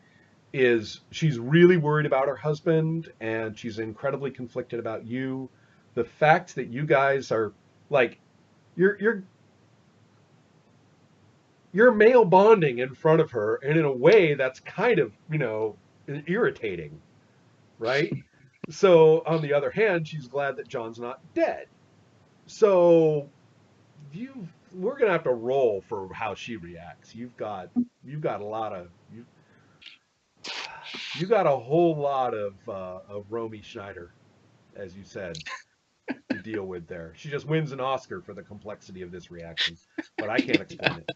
she's really worried about her husband and she's incredibly conflicted about you. The fact that you guys are like, you're male bonding in front of her, and in a way that's kind of, irritating, right? So on the other hand, she's glad that John's not dead. So we're gonna have to roll for how she reacts. You've got a lot of you got a whole lot of Romy Schneider, as you said, to deal with there. She just wins an Oscar for the complexity of this reaction, but I can't explain it.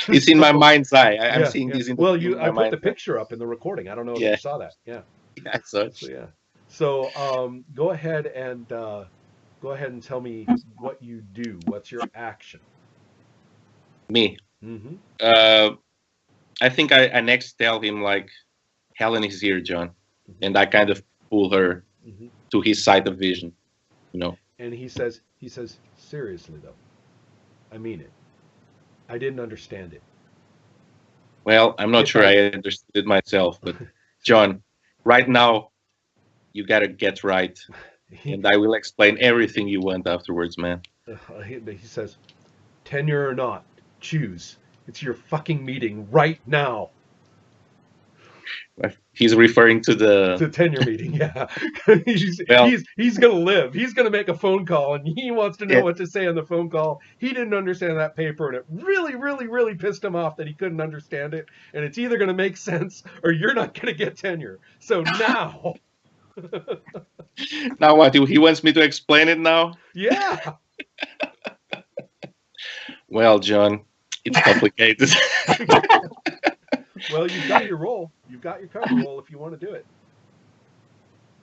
It's in my So, mind's eye. I'm yeah, seeing yeah. this in Well, in I my put the mind's eye. picture up in the recording. I don't know if you Yeah, saw that. Yeah. I saw it. So yeah. So go ahead and tell me what you do. What's your action? Me. Mm-hmm. Uh, I think I next tell him like, Helen is here, John, and I kind of pull her Mm-hmm. to his side of vision. You know. And he says, seriously though, I mean it. I didn't understand it. Well, I'm not If sure I, I understood it myself, but John, right now you gotta get right, he, and I will explain everything you want afterwards, man. he says, tenure or not, choose. It's your fucking meeting right now. He's referring to It's the a tenure meeting, yeah. he's, well, he's gonna live. He's gonna make a phone call, and he wants to know yeah, what to say on the phone call. He didn't understand that paper, and it really, really, really pissed him off that he couldn't understand it. And it's either gonna make sense or you're not gonna get tenure. So now, now what? He wants me to explain it now? yeah. Well, John, it's complicated. Well, you've got your role. You've got your cover role if you want to do it.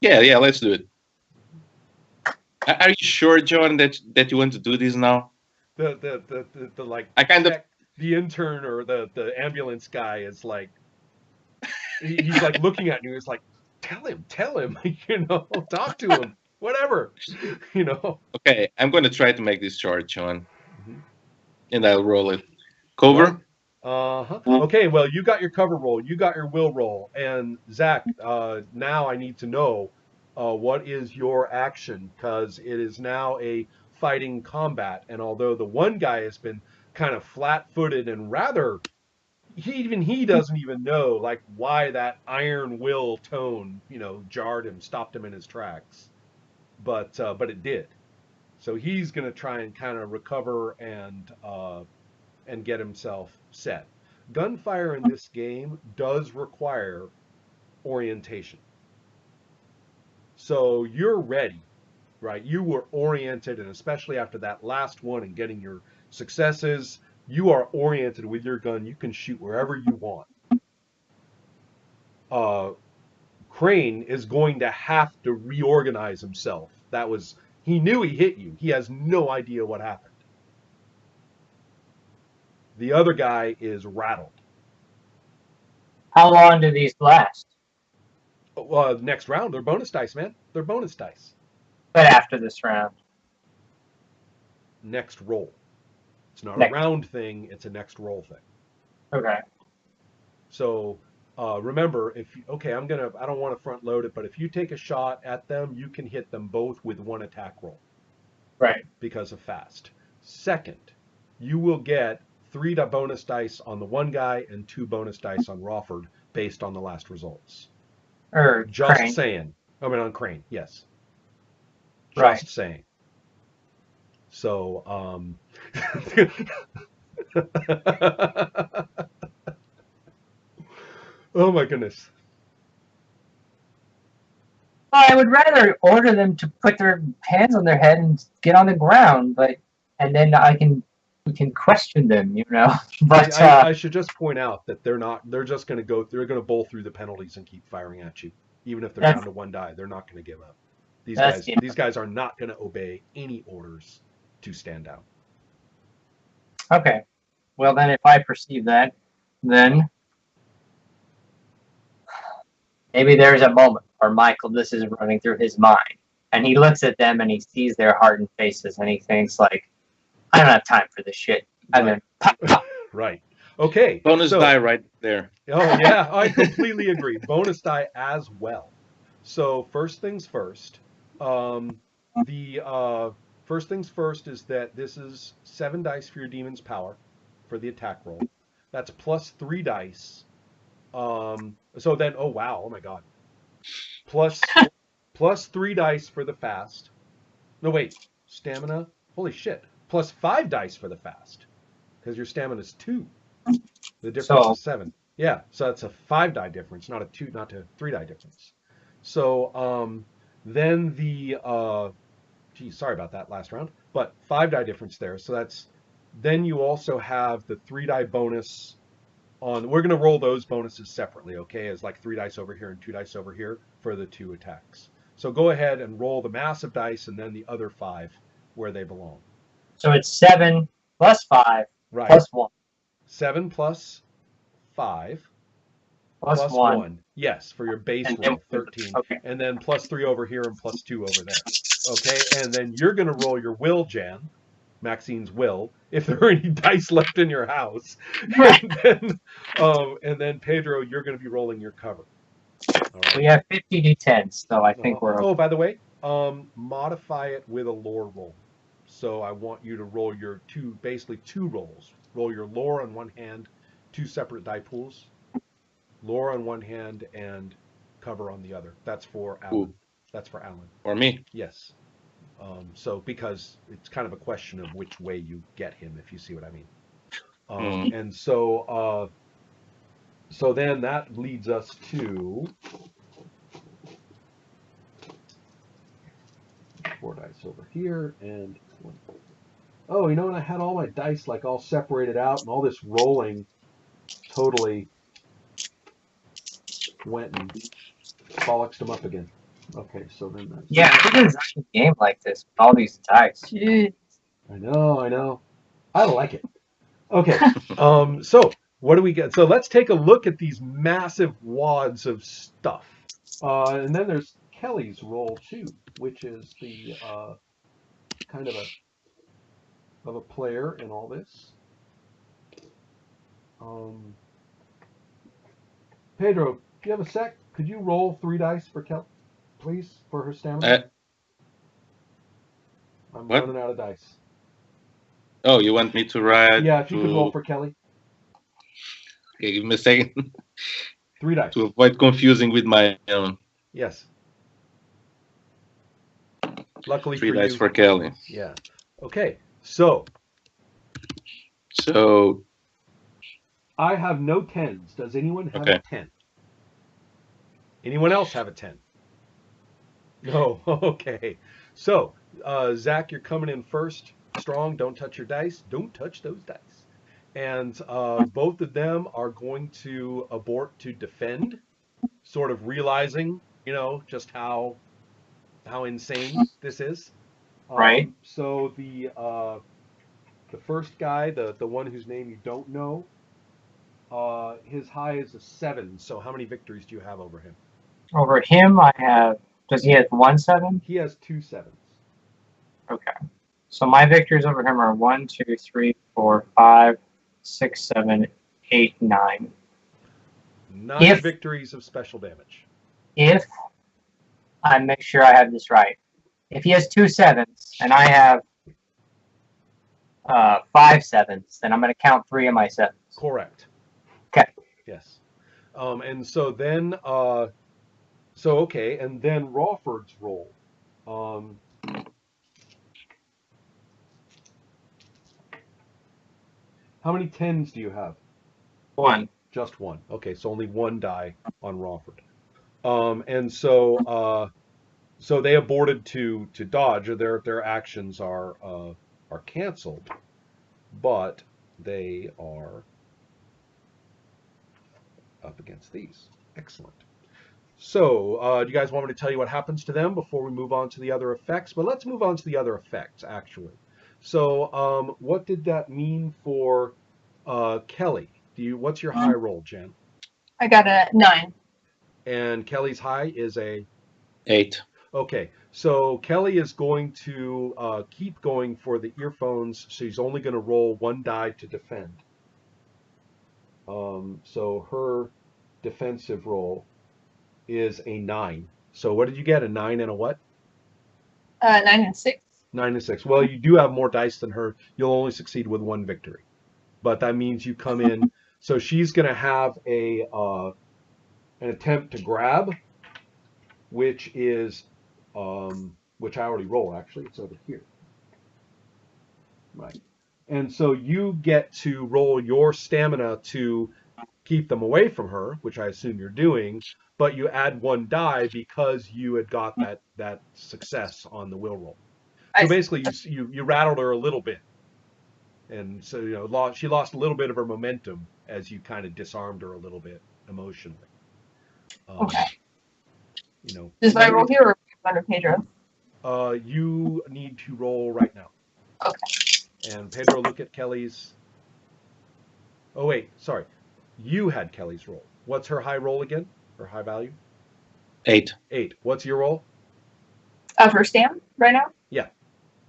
Yeah, let's do it. Are you sure, John, that you want to do this now? The like I kind of the intern or the ambulance guy is like, he's like looking at you. He's like, tell him, talk to him, whatever, okay. I'm going to try to make this short, John, Mhm. and I'll roll it. Well, Cover. okay. Well, you got your cover roll, you got your will roll, and Zach. Now I need to know what is your action, because it is now a fighting combat, and although the one guy has been kind of flat-footed and rather, he doesn't even know like why that iron will tone jarred him, stopped him in his tracks, but it did. So he's going to try and kind of recover and get himself set. Gunfire in this game does require orientation. So you're ready. right? You were oriented, and especially after that last one and getting your successes, you are oriented with your gun. You can shoot wherever you want. Uh, Crane is going to have to reorganize himself. He knew he hit you. He has no idea what happened. The other guy is rattled. How long do these last? Next round, they're bonus dice, man. They're bonus dice. But after this round. Next roll. It's not a Next. round thing. It's a next roll thing. Okay. So remember, I don't want to front load it, but if you take a shot at them, you can hit them both with one attack roll. Right. Because of fast. Second, you will get 3 bonus dice on the one guy and 2 bonus dice on Rawford based on the last results. Just Crane. saying. I mean, on Crane, yes. Just Right. saying. So, oh my goodness. Well, I would rather order them to put their hands on their head and get on the ground, and then we can question them, you know. But I should just point out that they're just going to they're going to bowl through the penalties and keep firing at you, even if they're down to 1 die. They're not going to give up. These guys are not going to obey any orders to stand down. Okay. Well, then if I perceive that, then maybe there's a moment where Michael, this is running through his mind, and he looks at them and he sees their hardened faces and he thinks like, I don't have time for this shit. And then pop, pop. Right. Okay. Bonus die right there. Oh yeah, I completely agree. Bonus die as well. So first things first. First things first is that this is 7 dice for your demon's power for the attack roll. That's plus 3 dice. So then, oh wow, oh my god. Plus 3 dice for the fast. No wait, stamina. Holy shit. Plus 5 dice for the fast because your stamina is 2. The difference is 7. Yeah, so that's a 5 die difference, not a 3 die difference. So then sorry about that last round, but 5 die difference there. So then you also have the 3 die bonus on. We're going to roll those bonuses separately, okay? As like 3 dice over here and 2 dice over here for the 2 attacks. So go ahead and roll the massive dice and then the other 5 where they belong. So it's 7 plus 5 right. plus 1. 7 plus 5 plus 1. Yes, for your base roll, 13. Okay. And then plus 3 over here and plus 2 over there. Okay, and then you're going to roll your will, Jan, Maxine's will, if there are any dice left in your house. And then Pedro, you're going to be rolling your cover. All right. We have 50 d10s, so I think we're okay. Oh, by the way, modify it with a lore roll. So I want you to roll your basically 2 rolls. Roll your lore on one hand, 2 separate die pools. Lore on one hand and cover on the other. That's for Alan. Ooh. That's for Alan. Or me. Yes. So because it's kind of a question of which way you get him, if you see what I mean. And so then that leads us to 4 dice over here and 1. Oh, you know what? I had all my dice like all separated out, and all this rolling totally went and bollocksed them up again. Okay, so then that's... Yeah, who designed a game like this with all these dice? Jeez. I know. I like it. Okay, so what do we get? So let's take a look at these massive wads of stuff. And then there's Kelly's roll too, which is the kind of a player in all this. Pedro, do you have a sec? Could you roll 3 dice for Kelly, please, for her stamina? I'm running out of dice. Oh, you want me to write? Yeah, if you could roll for Kelly. Okay, give me a second. 3 dice. To avoid confusing with my own. Yes. Luckily 3 for dice you. for Kelly. Yeah. Okay, so I have no 10s. Does anyone have a 10? Anyone else have a 10? No. Okay. So, Zach, you're coming in first. Strong. Don't touch your dice. Don't touch those dice. And both of them are going to abort to defend, sort of realizing, just how insane this is. Right. So the first guy, the one whose name you don't know, his high is a 7. So how many victories do you have over him? Over him, I have. Does he have 1-7? He has 2 sevens. Okay. So my victories over him are 1, 2, 3, 4, 5, 6, 7, 8, 9. 9 victories of special damage. If I make sure I have this right, if he has 2 7s and I have 5 7s, then I'm going to count 3 of my 7s. Correct. Okay. Yes. And so then, okay, and then Rawford's roll. How many 10s do you have? 1. Just 1. Okay, so only 1 die on Rawford. And so they aborted to dodge. Their actions are canceled, but they are up against these. Excellent. So, do you guys want me to tell you what happens to them before we move on to the other effects? But let's move on to the other effects, actually. So, what did that mean for Kelly? What's your high roll, Jen? I got a 9. And Kelly's high is a 8. Okay, so Kelly is going to keep going for the earphones. So she's only going to roll 1 die to defend. So her defensive roll is a 9. So what did you get? A 9 and a what? 9 and 6. 9 and 6. Well, you do have more dice than her. You'll only succeed with 1 victory, but that means you come in. So she's going to have an attempt to grab, which is which I already roll. Actually, it's over here. Right. And so you get to roll your stamina to keep them away from her, which I assume you're doing, but you add 1 die because you had got that success on the will roll. So basically, you rattled her a little bit, and so she lost a little bit of her momentum as you kind of disarmed her a little bit emotionally. Okay. Does I roll here or under Pedro? You need to roll right now. Okay. And Pedro, look at Kelly's. Oh wait, sorry. You had Kelly's roll. What's her high roll again? Her high value? 8. 8. What's your roll? For Stam right now? Yeah.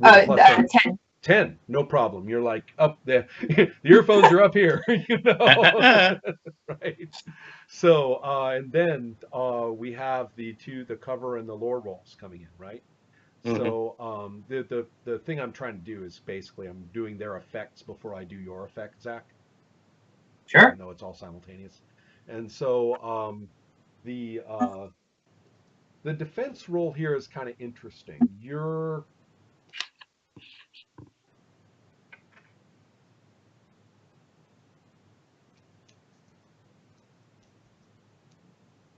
10. 10. No problem. You're like up there. The earphones are up here. Right. So and then we have the cover and the lore rolls coming in, right? Mm-hmm. So the thing I'm trying to do is basically I'm doing their effects before I do your effect, Zach. Sure. I know it's all simultaneous. And so the defense roll here is kind of interesting. You're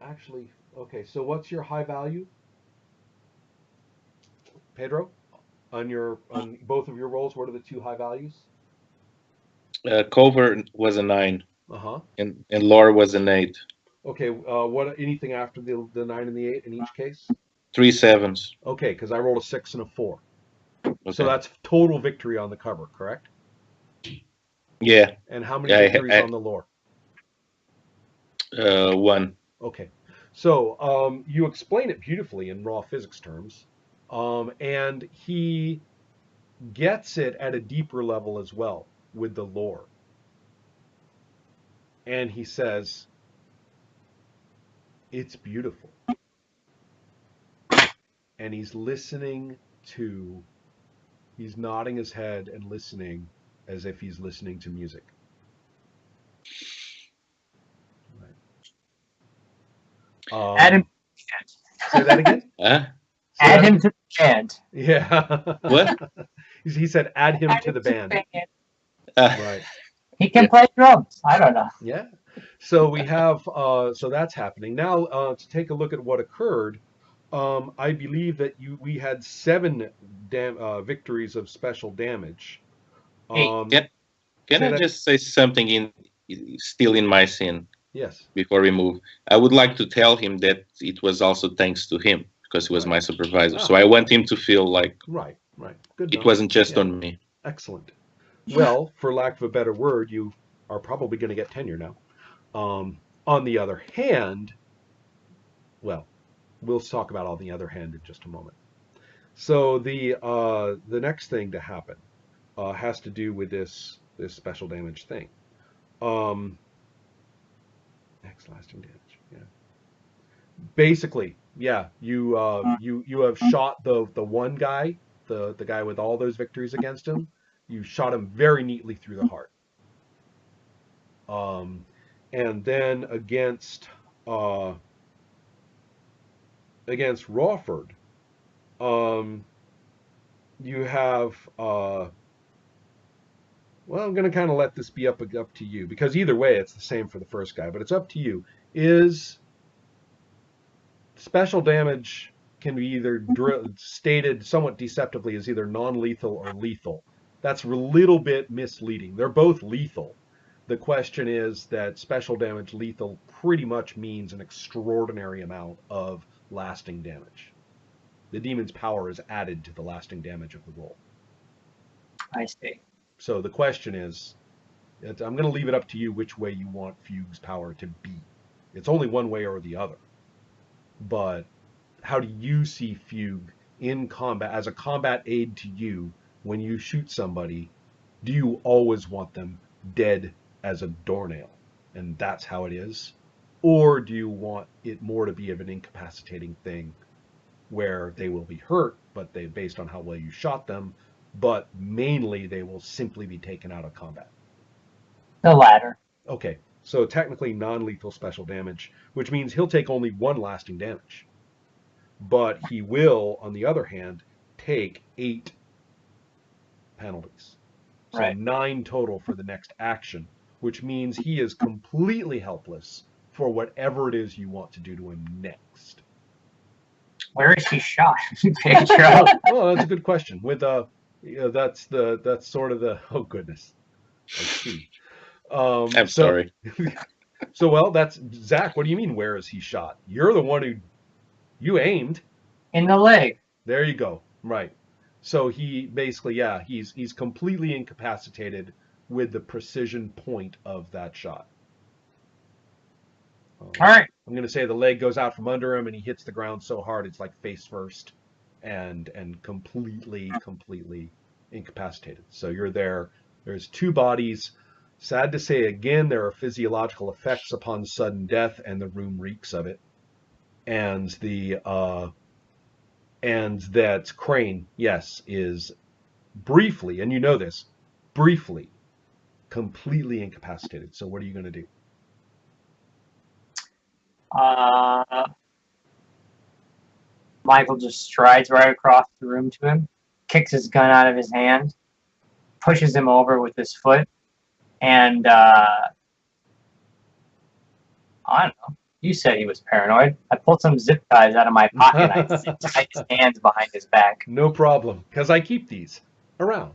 actually okay. So what's your high value, Pedro? On both of your rolls, what are the 2 high values? Cover was a 9. Uh-huh. And lore was an 8. Okay. What anything after the 9 and the 8 in each case? 3 7s. Okay, because I rolled a 6 and a 4. Okay. So that's total victory on the cover, correct? Yeah. And how many victories on the lore? 1. Okay. So you explain it beautifully in raw physics terms. And he gets it at a deeper level as well with the lore. And he says, it's beautiful. And he's nodding his head and listening as if he's listening to music. Right. Add him. Say that again? Add him to the band. Yeah. What? He said add him to the band. Right. He can play drums. I don't know. Yeah. So we have so that's happening. Now to take a look at what occurred, I believe that we had 7 victories of special damage. 8. Can can Say I that. just say something still in my scene Yes. before we move? I would like to tell him that it was also thanks to him because he was Right. my supervisor. Ah. So I want him to feel like Right. Good it enough. wasn't just Yeah. on me. Excellent. Well, for lack of a better word, you are probably going to get tenure now. On the other hand, well, we'll talk about on the other hand in just a moment. So the next thing to happen has to do with this special damage thing. Um, Next lasting damage. Yeah. Basically, yeah. You have shot the one guy, the guy with all those victories against him. You shot him very neatly through the heart. Um, and then uh, against Rawford, um, you have well, I'm going to kind of let this be up to you because either way, it's the same for the first guy, but it's up to you. Is special damage can be either stated somewhat deceptively as either non-lethal or lethal. That's a little bit misleading. They're both lethal. The question is that special damage lethal pretty much means an extraordinary amount of lasting damage. The demon's power is added to the lasting damage of the roll. I see. So the question is, I'm going to leave it up to you which way you want Fugue's power to be. It's only one way or the other. But how do you see Fugue in combat as a combat aid to you when you shoot somebody? Do you always want them dead as a doornail? And that's how it is? Or do you want it more to be of an incapacitating thing where they will be hurt, but they based on how well you shot them, but mainly they will simply be taken out of combat? The latter. Okay, so technically non-lethal special damage, which means he'll take only 1 lasting damage. But he will, on the other hand, take 8 penalties. So Right. 9 total for the next action, which means he is completely helpless for whatever it is you want to do to him next. Where is he shot? Pedro. Oh, that's a good question. With that's sort of the oh goodness. I see. I'm sorry. So well, that's Zach. What do you mean? Where is he shot? You're the one who you aimed. In the leg. There you go. Right. So he basically, yeah, he's completely incapacitated with the precision point of that shot. All right. I'm going to say the leg goes out from under him and he hits the ground so hard it's like face first and completely incapacitated. So you're there. There's 2 bodies. Sad to say again, there are physiological effects upon sudden death and the room reeks of it. And that Crane, yes, is briefly, and you know this, briefly, completely incapacitated. So what are you going to do? Michael just strides right across the room to him, kicks his gun out of his hand, pushes him over with his foot, and I don't know. You said he was paranoid. I pulled some zip ties out of my pocket. I zip tied his hands behind his back. No problem, because I keep these around.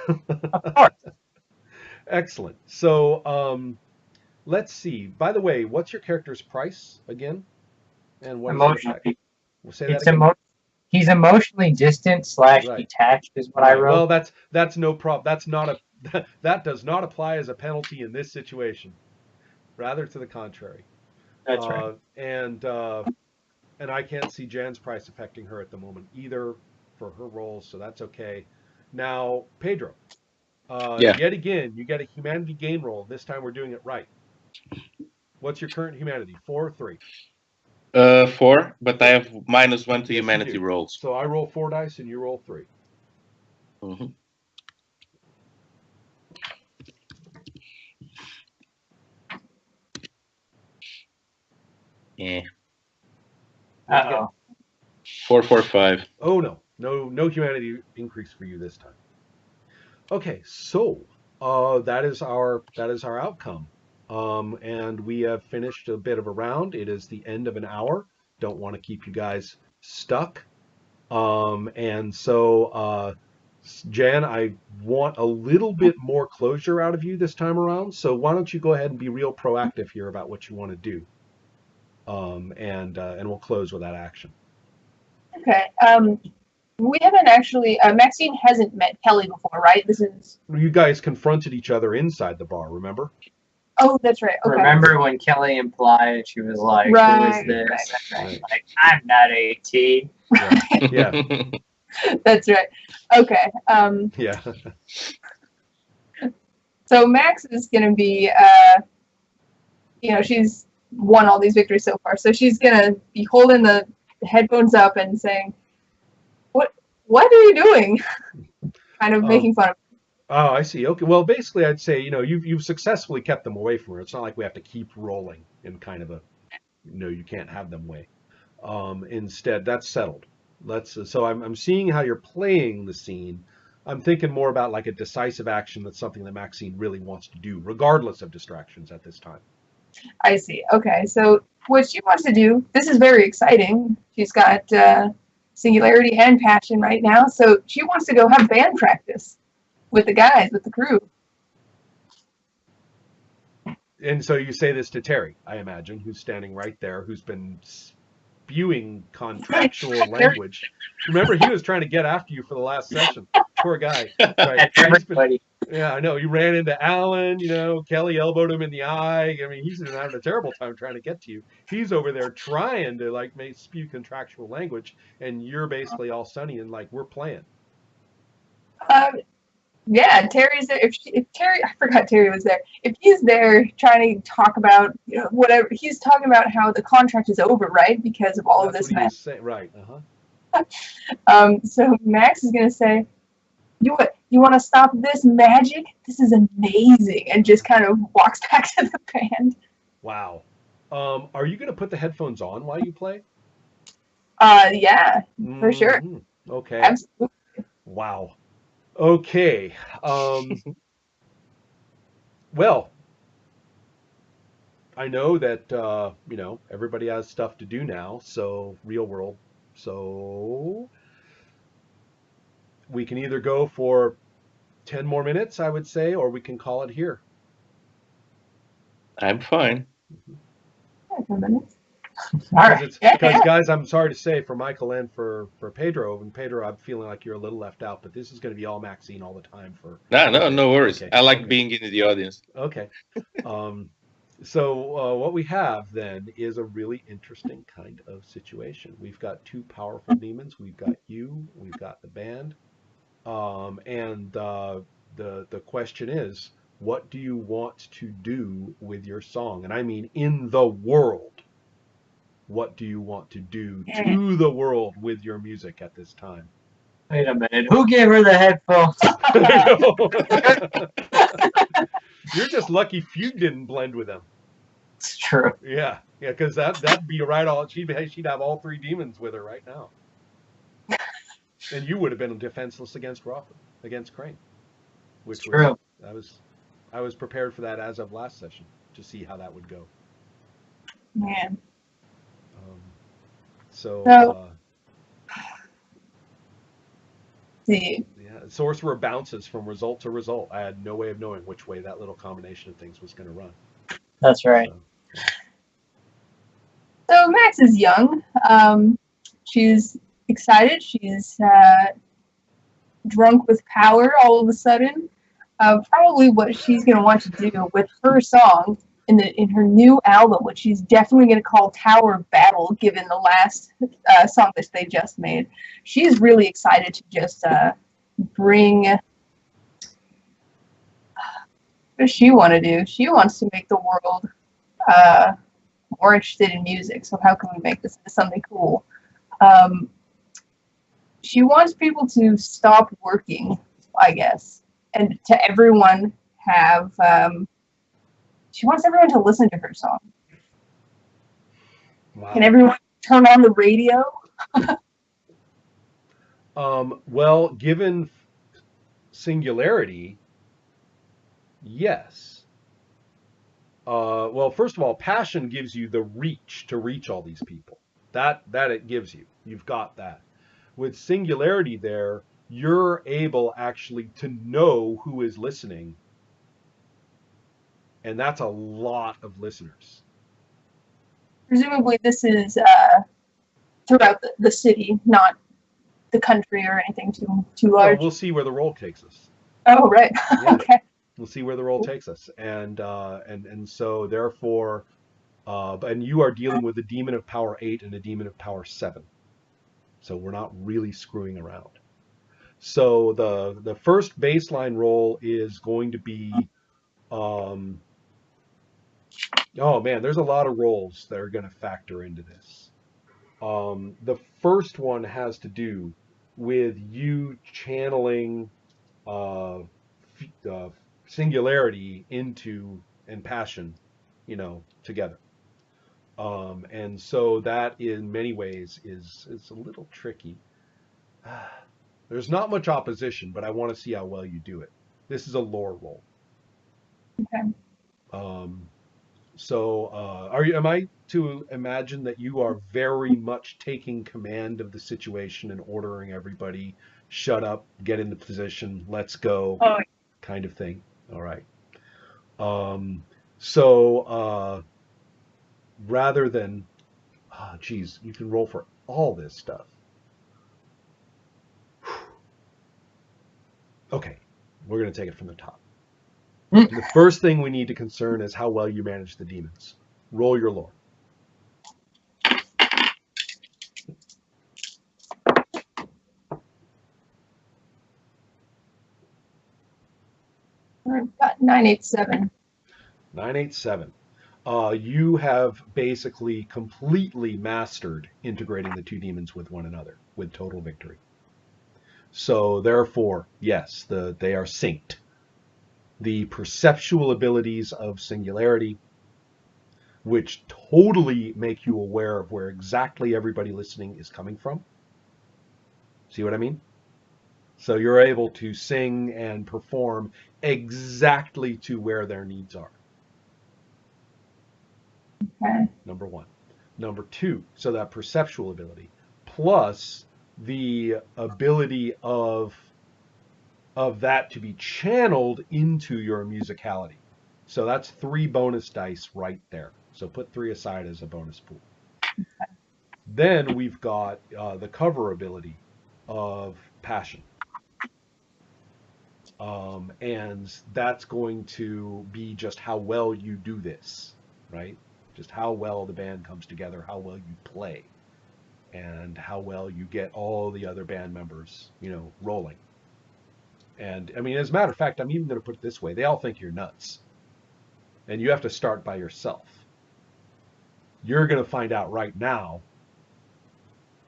Of course. Excellent. So let's see. By the way, what's your character's price again? And what is the effect? Emotionally. We'll say that It's again. he's emotionally distant / Right. detached is what I wrote. Well, that's no problem. That's not a that does not apply as a penalty in this situation. Rather to the contrary. That's right. And I can't see Jan's price affecting her at the moment either for her roles, so that's okay. Now, Pedro, Yeah. yet again, you get a humanity gain roll. This time we're doing it right. What's your current humanity? 4 or 3? 4, but I have -1 to Yes, you humanity do. rolls. So I roll 4 dice and you roll 3. Mm-hmm. Yeah. What'd you get? Uh-oh. 4, 4, 5. Oh no humanity increase for you this time. Okay, so that is our outcome. And we have finished a bit of a round. It is the end of an hour. don't want to keep you guys stuck. And so, Jan, I want a little bit more closure out of you this time around. So why don't you go ahead and be real proactive here about what you want to do? And we'll close with that action. Okay. We haven't actually. Maxine hasn't met Kelly before, right? This is. You guys confronted each other inside the bar, remember? Oh, that's right. Okay. Remember when Kelly implied she was like, Right, "Who is this?" right. Like, I'm not 18. Yeah. That's right. Okay. Yeah. So Max is gonna be, she's won all these victories so far, so she's gonna be holding the headphones up and saying, "What are you doing?" Kind of making fun of. Oh, I see. Okay. Well, basically, I'd say, you've successfully kept them away from her. It's not like we have to keep rolling in kind of a, you can't have them way. Instead, that's settled. So I'm seeing how you're playing the scene. I'm thinking more about like a decisive action that's something that Maxine really wants to do, regardless of distractions at this time. I see. Okay, so what she wants to do, this is very exciting. She's got singularity and passion right now, so she wants to go have band practice with the guys, with the crew. And so you say this to Terry, I imagine, who's standing right there, who's been spewing contractual language. Remember, he was trying to get after you for the last session. Poor guy. Right? Everybody. Yeah, I know. He ran into Alan, Kelly elbowed him in the eye. I mean, he's been having a terrible time trying to get to you. He's over there trying to spew contractual language, and you're basically all sunny and like, we're playing. Yeah, Terry's there. If Terry, I forgot Terry was there. If he's there trying to talk about whatever, he's talking about how the contract is over, right? Because of all of this mess. Right. So Max is gonna say, "You want to stop this magic? This is amazing," and just kind of walks back to the band. Wow. Are you gonna put the headphones on while you play? Yeah, for sure. Okay. Absolutely. Wow. Okay. Well, I know that everybody has stuff to do now, so real world. So we can either go for 10 more minutes, I would say, or we can call it here. I'm fine. Because guys, I'm sorry to say, for Michael and for Pedro, I'm feeling like you're a little left out, but this is going to be all Maxine all the time for. No worries. Okay. I like being in the audience. Okay. So what we have then is a really interesting kind of situation. We've got two powerful demons. We've got you. We've got the band. And the question is, what do you want to do with your song? And I mean in the world. What do you want to do to the world with your music at this time? Wait a minute. Who gave her the headphones? You're just lucky Fugue didn't blend with them. It's true. Yeah, because that'd be right. She'd have all three demons with her right now, and you would have been defenseless against Crane, which it's true. I was prepared for that as of last session to see how that would go. Man. Yeah, Sorcerer bounces from result to result. I had no way of knowing which way that little combination of things was going to run. That's right. So Max is young. She's excited. She's drunk with power all of a sudden. Probably what she's going to want to do with her song in her new album, which she's definitely going to call Tower Battle, given the last song that they just made. She's really excited to just bring... What does she want to do? She wants to make the world more interested in music. So how can we make this something cool? She wants people to stop working, I guess, and to everyone have... she wants everyone to listen to her song. Wow. Can everyone turn on the radio? Well, given singularity, yes. Well, first of all, passion gives you the reach to reach all these people. That it gives you. You've got that. With singularity there, you're able actually to know who is listening, and that's a lot of listeners. Presumably, this is throughout the city, not the country or anything too Well, large. we'll see where the roll takes us. Oh, right. Yeah. Okay. We'll see where the roll takes us, and so therefore, and you are dealing with a demon of power 8 and a demon of power 7, so we're not really screwing around. So the first baseline roll is going to be, oh man, there's a lot of rolls that are going to factor into this. The first one has to do with you channeling uh, singularity into and passion, together. And so that in many ways is a little tricky. There's not much opposition, but I want to see how well you do it. This is a lore roll. Okay. So am I to imagine that you are very much taking command of the situation and ordering everybody, shut up, get into position, let's go, Oh, kind of thing? All right. So rather than, geez, you can roll for all this stuff. Okay, we're going to take it from the top. The first thing we need to concern is how well you manage the demons. Roll your lore. I've got 987. 987. You have basically completely mastered integrating the two demons with one another with total victory. So therefore, yes, they are synced. The perceptual abilities of singularity, which totally make you aware of where exactly everybody listening is coming from. See what I mean? So you're able to sing and perform exactly to where their needs are. Okay. Number one. Number two, so that perceptual ability, plus the ability of that to be channeled into your musicality. So that's 3 bonus dice right there. So put 3 aside as a bonus pool. Then we've got the cover ability of passion. And that's going to be just how well you do this, right? Just how well the band comes together, how well you play, and how well you get all the other band members, rolling. And I mean, as a matter of fact, I'm even going to put it this way: they all think you're nuts, and you have to start by yourself. You're going to find out right now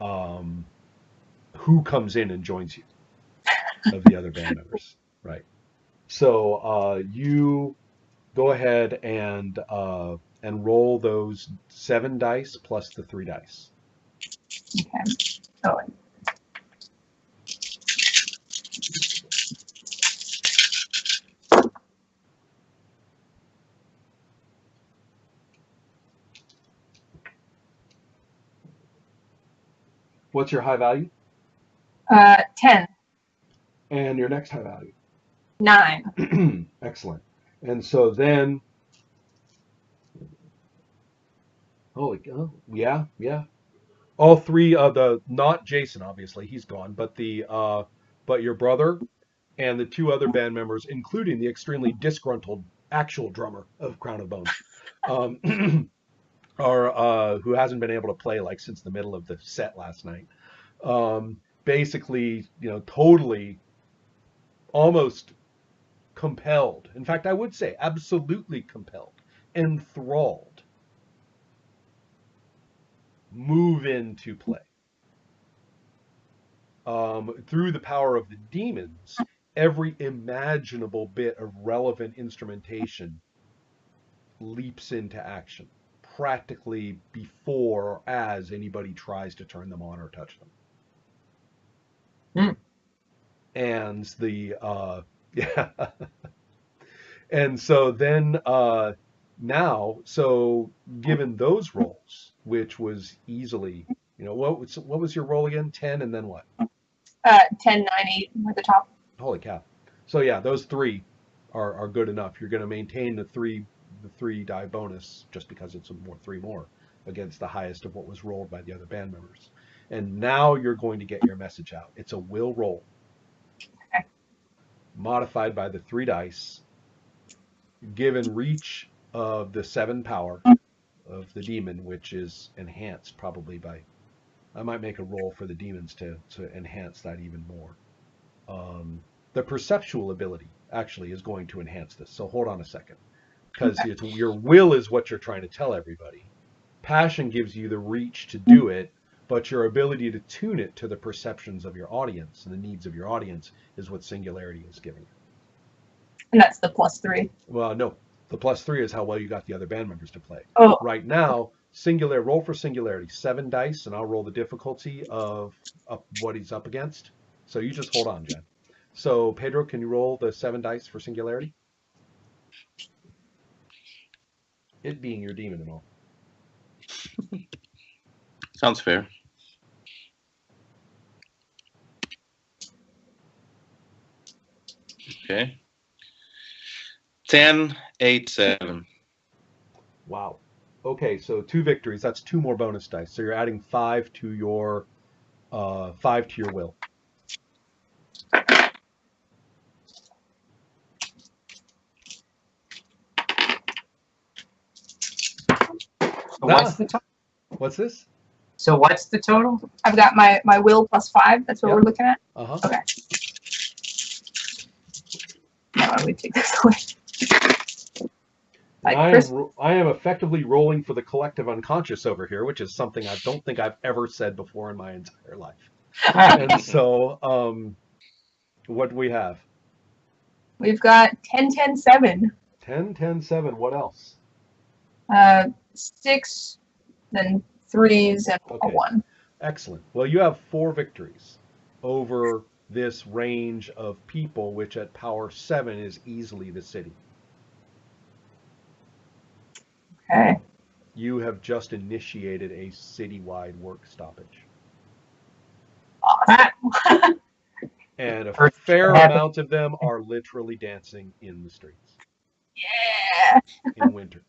who comes in and joins you of the other band members, right? So you go ahead and roll those 7 dice plus the 3 dice. Okay. Oh, What's your high value? 10. And your next high value? 9. Excellent. And so then, holy, yeah. All 3 of not Jason, obviously, he's gone, but but your brother and the 2 other band members, including the extremely disgruntled actual drummer of Crown of Bones, are who hasn't been able to play like since the middle of the set last night. Basically, totally, almost compelled. In fact, I would say absolutely compelled, enthralled, move into play. Through the power of the demons, every imaginable bit of relevant instrumentation leaps into action practically before or as anybody tries to turn them on or touch them. And yeah. And so then now, so given those roles, which was easily what was your roll again? 10 and then what? 10, 9, 8 at the top. Holy cow. So yeah, those 3 are good enough. You're going to maintain the three die bonus just because it's 3 more against the highest of what was rolled by the other band members. And now you're going to get your message out. It's a will roll. Okay. Modified by the 3 dice, given reach of the 7 power of the demon, which is enhanced probably by, I might make a roll for the demons to enhance that even more. The perceptual ability actually is going to enhance this. So hold on a second, because your will is what you're trying to tell everybody. Passion gives you the reach to do it, but your ability to tune it to the perceptions of your audience and the needs of your audience is what Singularity is giving you. And that's the +3. Well, no. The +3 is how well you got the other band members to play. Oh. Right now, roll for Singularity. 7 dice, and I'll roll the difficulty of what he's up against. So you just hold on, Jen. So, Pedro, can you roll the 7 dice for Singularity? It being your demon and all. Sounds fair. Okay. 10, 8, 7. Wow. Okay, so 2 victories. That's 2 more bonus dice. So you're adding 5 to your will. What's this? So what's the total? I've got my will +5. That's what we're looking at. Uh-huh. Okay. Now why don't we take this away? I am effectively rolling for the collective unconscious over here, which is something I don't think I've ever said before in my entire life. And so, what do we have? We've got 10, 10, 7. 10, 10, 7. What else? 6, then 3s, and Okay. a 1. Excellent. Well, you have 4 victories over this range of people, which at power 7 is easily the city. Okay. You have just initiated a citywide work stoppage. Awesome. And a fair amount of them are literally dancing in the streets. Yeah. In winter.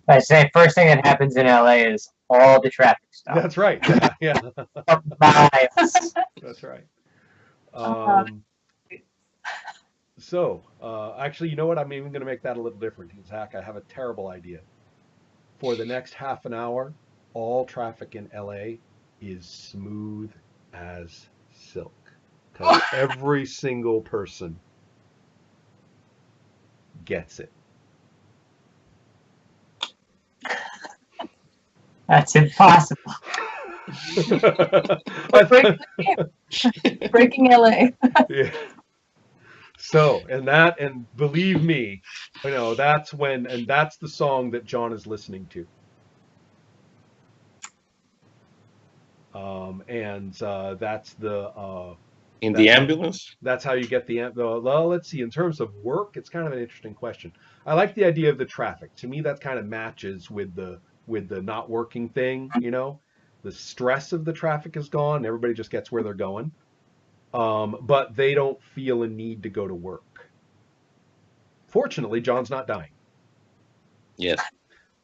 I say first thing that happens in LA is all the traffic stops. That's right. Yeah. Miles. That's right. So, actually, you know what? I'm even going to make that a little different, Zach. I have a terrible idea. For the next half an hour, all traffic in LA is smooth as silk. Because every single person gets it. That's impossible. Breaking LA. Yeah. So, and believe me, that's the song that John is listening to. That's the in the ambulance. That's how you get well, let's see. In terms of work, it's kind of an interesting question. I like the idea of the traffic. To me, that kind of matches with the not working thing. The stress of the traffic is gone. Everybody just gets where they're going. But they don't feel a need to go to work. Fortunately, John's not dying. Yes.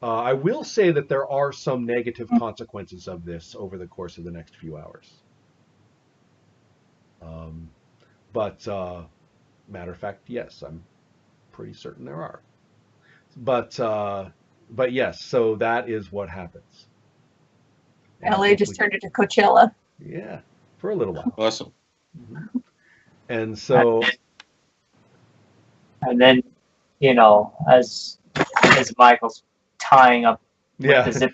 I will say that there are some negative consequences of this over the course of the next few hours. But matter of fact, yes, I'm pretty certain there are. But yes, so that is what happens. LA just turned into Coachella. Yeah, for a little while. Awesome. Mm-hmm. And so, and then, as Michael's tying up with the zip,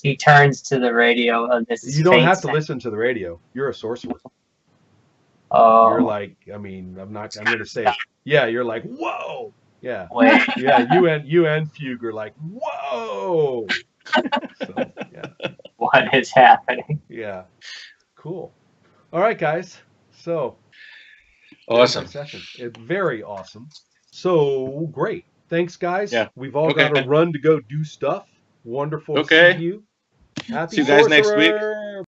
he turns to the radio, and you don't have to listen to the radio. You're a sorcerer. Oh. You're like, I'm going to say, yeah, you're like, whoa. Yeah. Wait. Yeah, you and Fugue are like, whoa. So, yeah. What is happening? Yeah. Cool. All right, guys. So, awesome session. It's very awesome. So great. Thanks, guys. Yeah. We've all got to run to go do stuff. Wonderful to see you. Happy See you guys next week. Sorcerer!